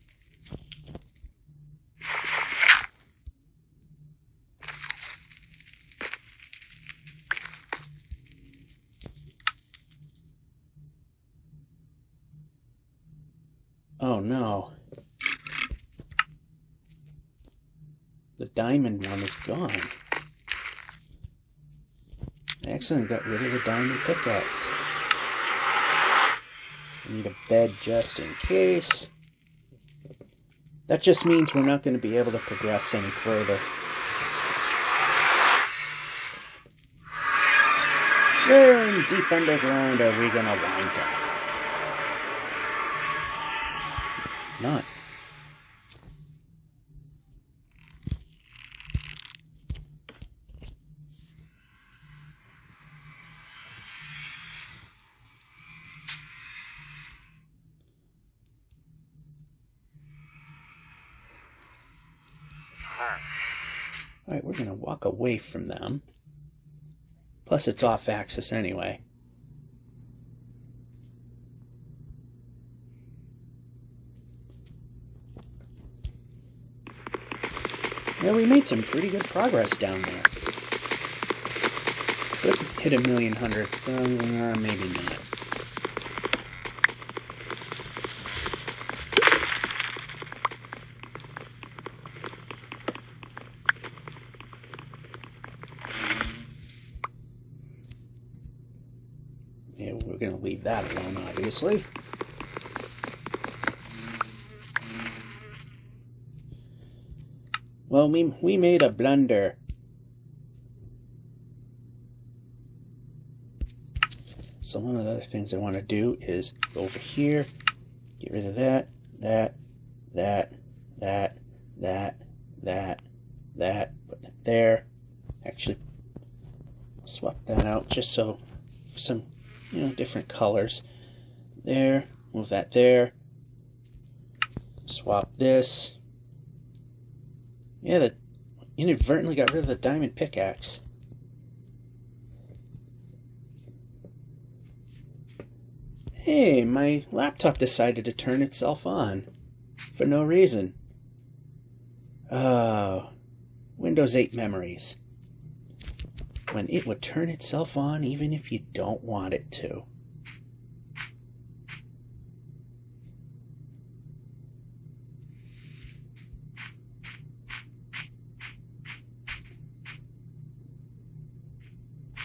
Oh no. The diamond one is gone. I accidentally got rid of the diamond pickaxe. I need a bed just in case. That just means we're not going to be able to progress any further. Where in deep underground are we going to wind up? Not. Alright, we're going to walk away from them. Plus, it's off axis anyway. Yeah, we made some pretty good progress down there. Could hit 1,100,000, maybe not. Yeah, we're going to leave that alone, obviously. Well, we made a blunder. So one of the other things I want to do is go over here, get rid of that, that, put that there. Actually, swap that out just so for some, different colors. There, move that there. Swap this. Yeah, that inadvertently got rid of the diamond pickaxe. Hey, my laptop decided to turn itself on for no reason. Windows 8 memories. When it would turn itself on even if you don't want it to.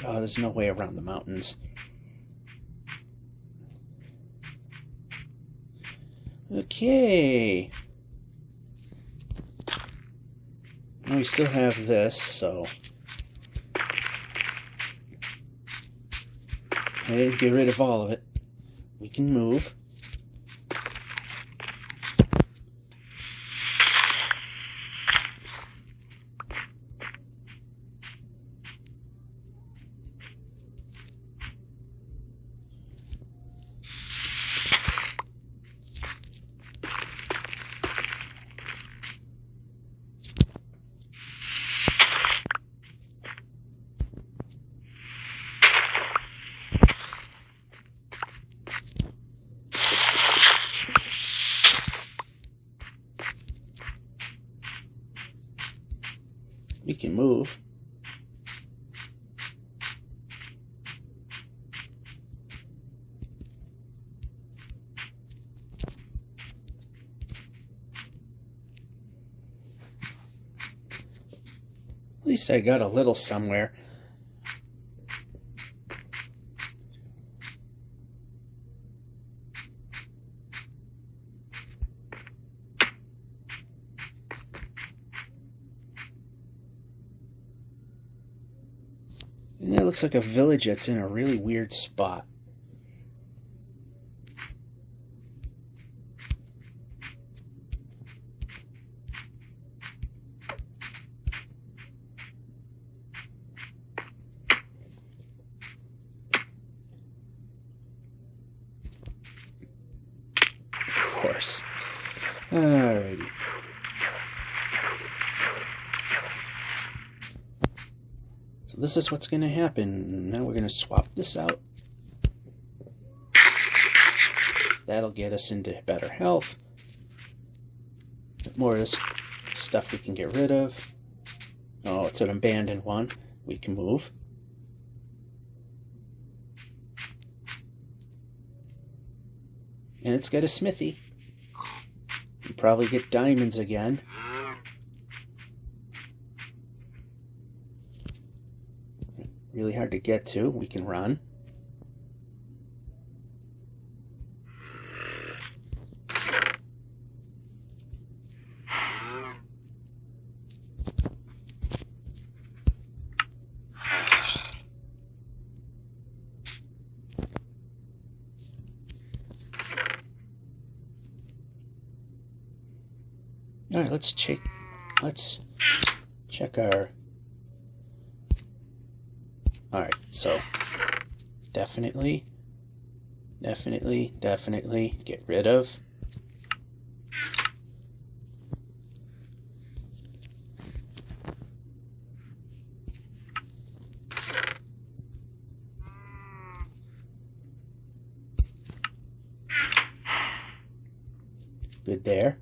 Oh, there's no way around the mountains. Okay. Well, we still have this, so I didn't get rid of all of it. We can move. We can move. At least I got a little somewhere. And that looks like a village that's in a really weird spot. Of course. Alrighty. So this is what's going to happen. Now we're going to swap this out. That'll get us into better health. More of this stuff we can get rid of. Oh, it's an abandoned one. We can move. And it's got a smithy. We'll probably get diamonds again. Really hard to get to. We can run. All right, let's check our... All right, so definitely get rid of. Good there.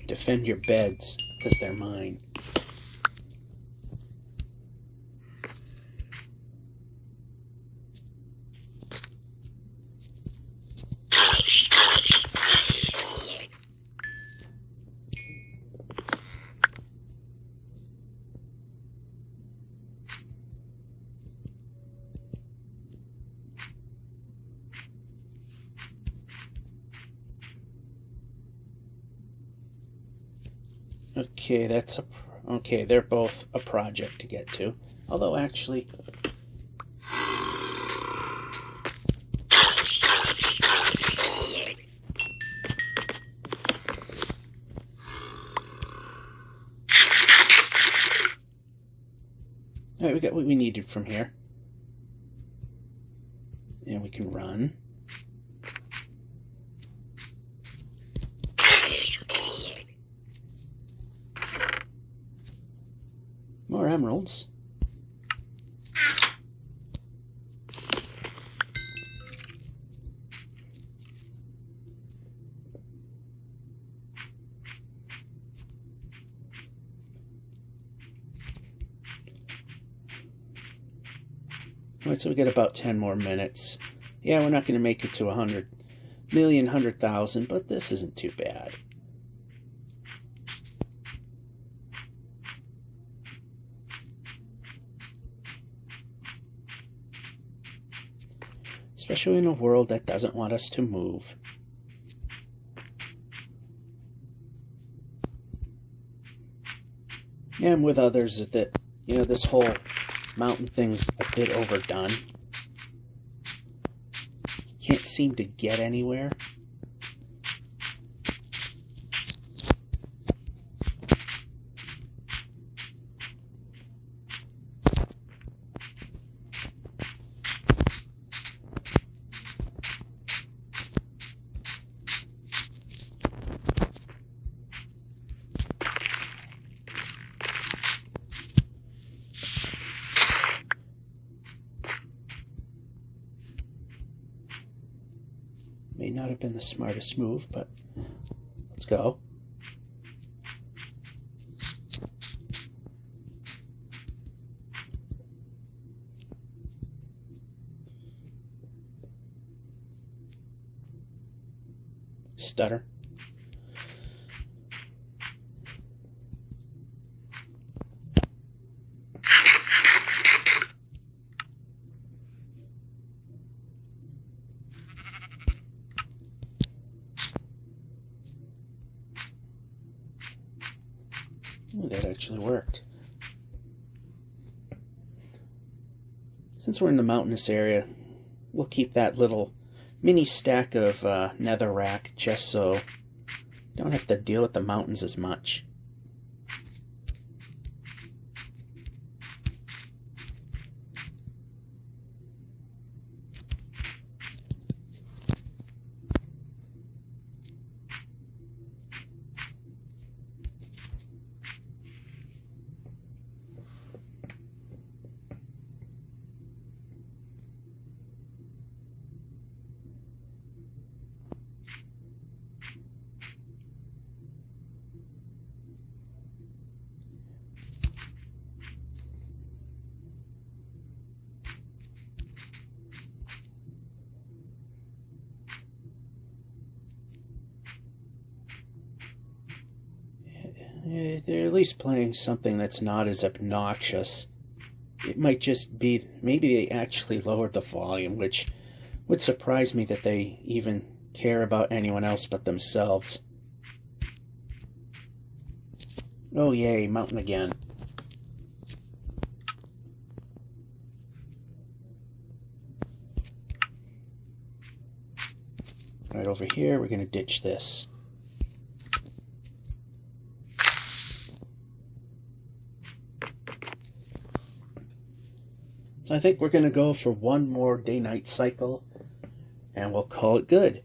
Defend your beds, because they're mine. Okay, okay, they're both a project to get to. Although actually, all right, we got what we needed from here. And we can run. More emeralds. All right, so we got about 10 more minutes. Yeah, we're not going to make it to 100,000, but this isn't too bad. Especially in a world that doesn't want us to move. And with others that, you know, this whole mountain thing's a bit overdone. Can't seem to get anywhere. May not have been the smartest move, but let's go. Stutter. Ooh, that actually worked. Since we're in the mountainous area, we'll keep that little mini stack of netherrack just so you don't have to deal with the mountains as much. They're at least playing something that's not as obnoxious. It might just be, maybe they actually lowered the volume, which would surprise me that they even care about anyone else but themselves. Oh yay, mountain again. Right over here, we're going to ditch this. So I think we're going to go for one more day-night cycle, and we'll call it good.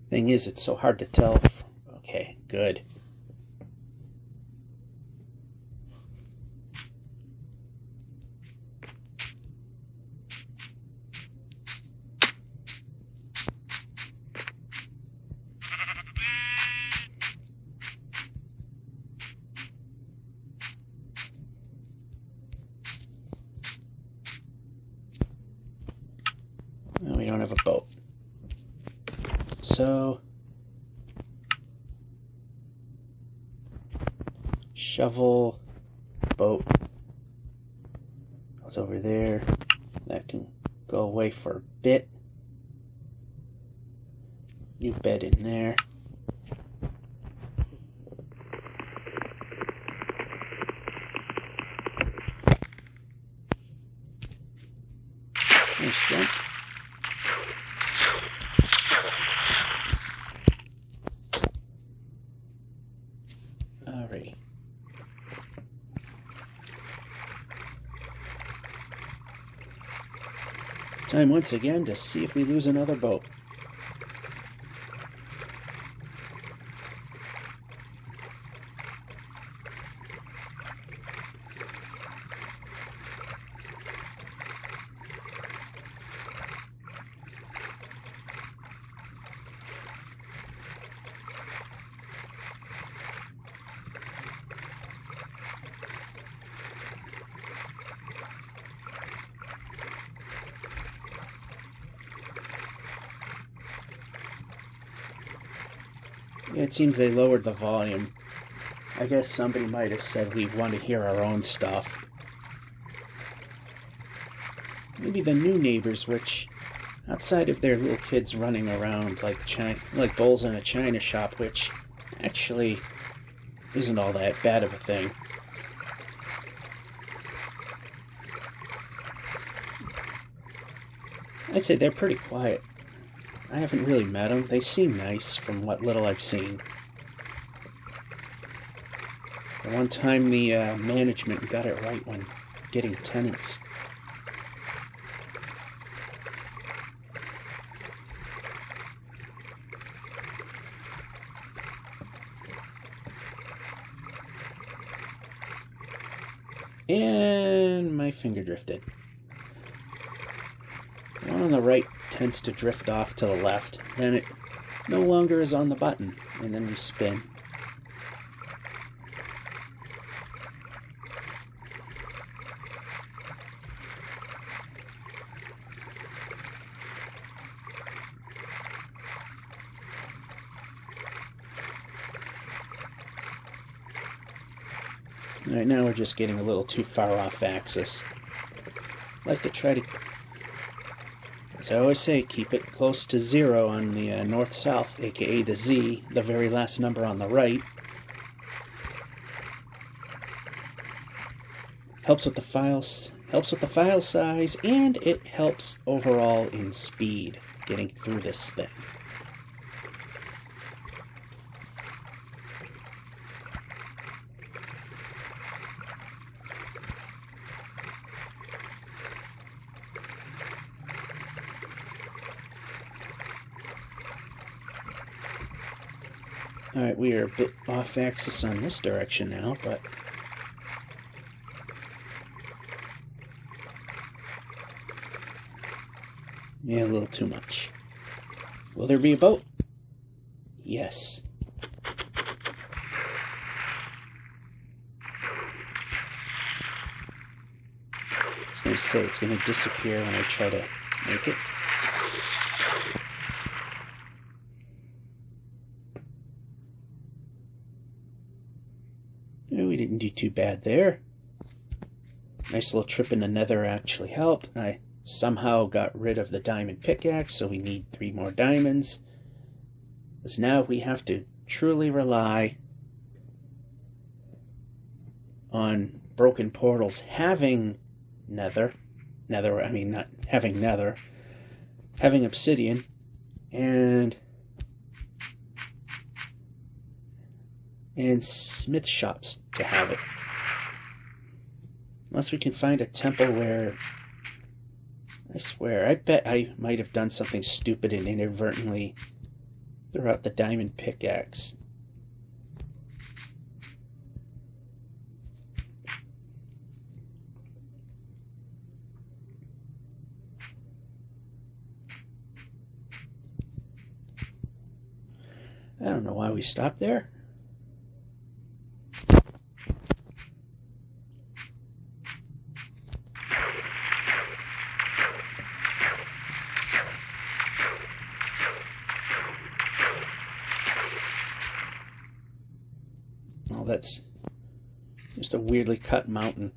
Thing is, it's so hard to tell. Okay, good. No, we don't have a boat. So, shovel, boat goes over there. That can go away for a bit. New bed in there. Nice jump. Alrighty. Time once again to see if we lose another boat. Yeah, it seems they lowered the volume. I guess somebody might have said we want to hear our own stuff. Maybe the new neighbors, which, outside of their little kids running around like bulls in a china shop, which actually isn't all that bad of a thing. I'd say they're pretty quiet. I haven't really met them. They seem nice from what little I've seen. The one time the management got it right when getting tenants. And my finger drifted. The one on the right tends to drift off to the left, then it no longer is on the button, and then we spin. Right now we're just getting a little too far off axis. I like to try to, as I always say, keep it close to 0 on the north-south, aka the Z, the very last number on the right. Helps with the file size, and it helps overall in speed getting through this thing. Alright, we are a bit off axis on this direction now, but yeah, a little too much. Will there be a boat? Yes. I was going to say, it's going to disappear when I try to make it. We didn't do too bad there. Nice little trip in the nether actually helped. I somehow got rid of the diamond pickaxe, so we need 3 more diamonds. Because now we have to truly rely on broken portals having having obsidian, and smith shops to have it. Unless we can find a temple where, I swear, I bet I might have done something stupid and inadvertently threw out the diamond pickaxe. I don't know why we stopped there. Oh, that's just a weirdly cut mountain.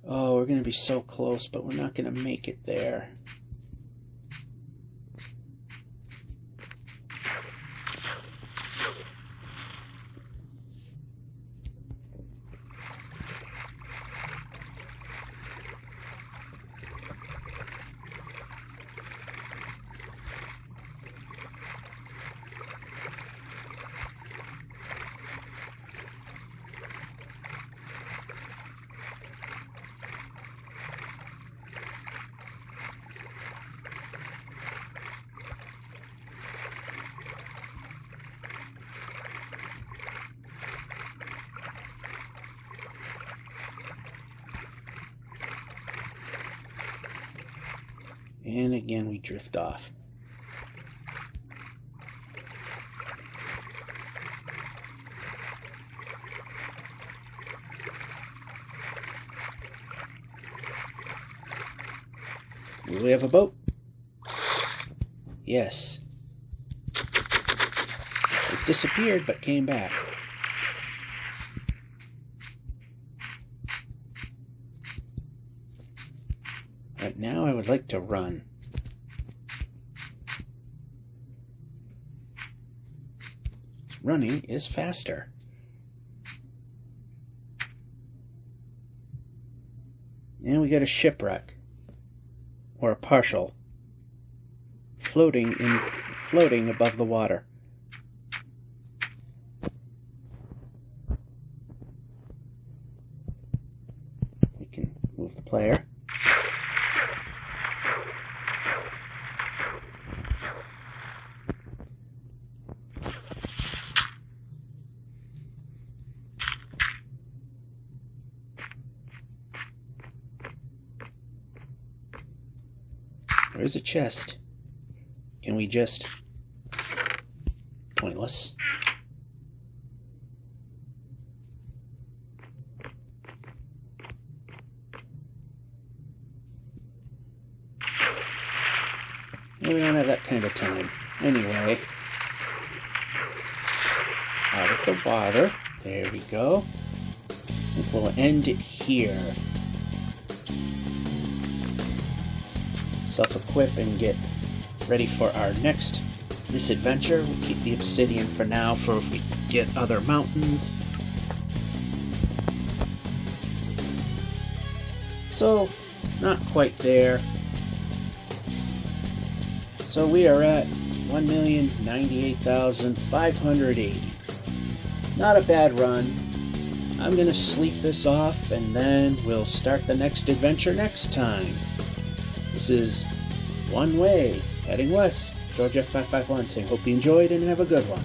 Oh, we're going to be so close, but we're not going to make it there. And again, we drift off. Will we have a boat? Yes. It disappeared, but came back. But now I would like to run. Running is faster. And we got a shipwreck. Or a partial. Floating above the water. We can move the player. Where's a chest? Can we just... Pointless. Yeah, we don't have that kind of time. Anyway. Out of the water. There we go. I think we'll end it here. Self-equip and get ready for our next misadventure. We'll keep the obsidian for now for if we get other mountains. So, not quite there. So we are at 1,098,580. Not a bad run. I'm going to sleep this off and then we'll start the next adventure next time. This is One Way, heading west. George F551 saying, hope you enjoyed and have a good one.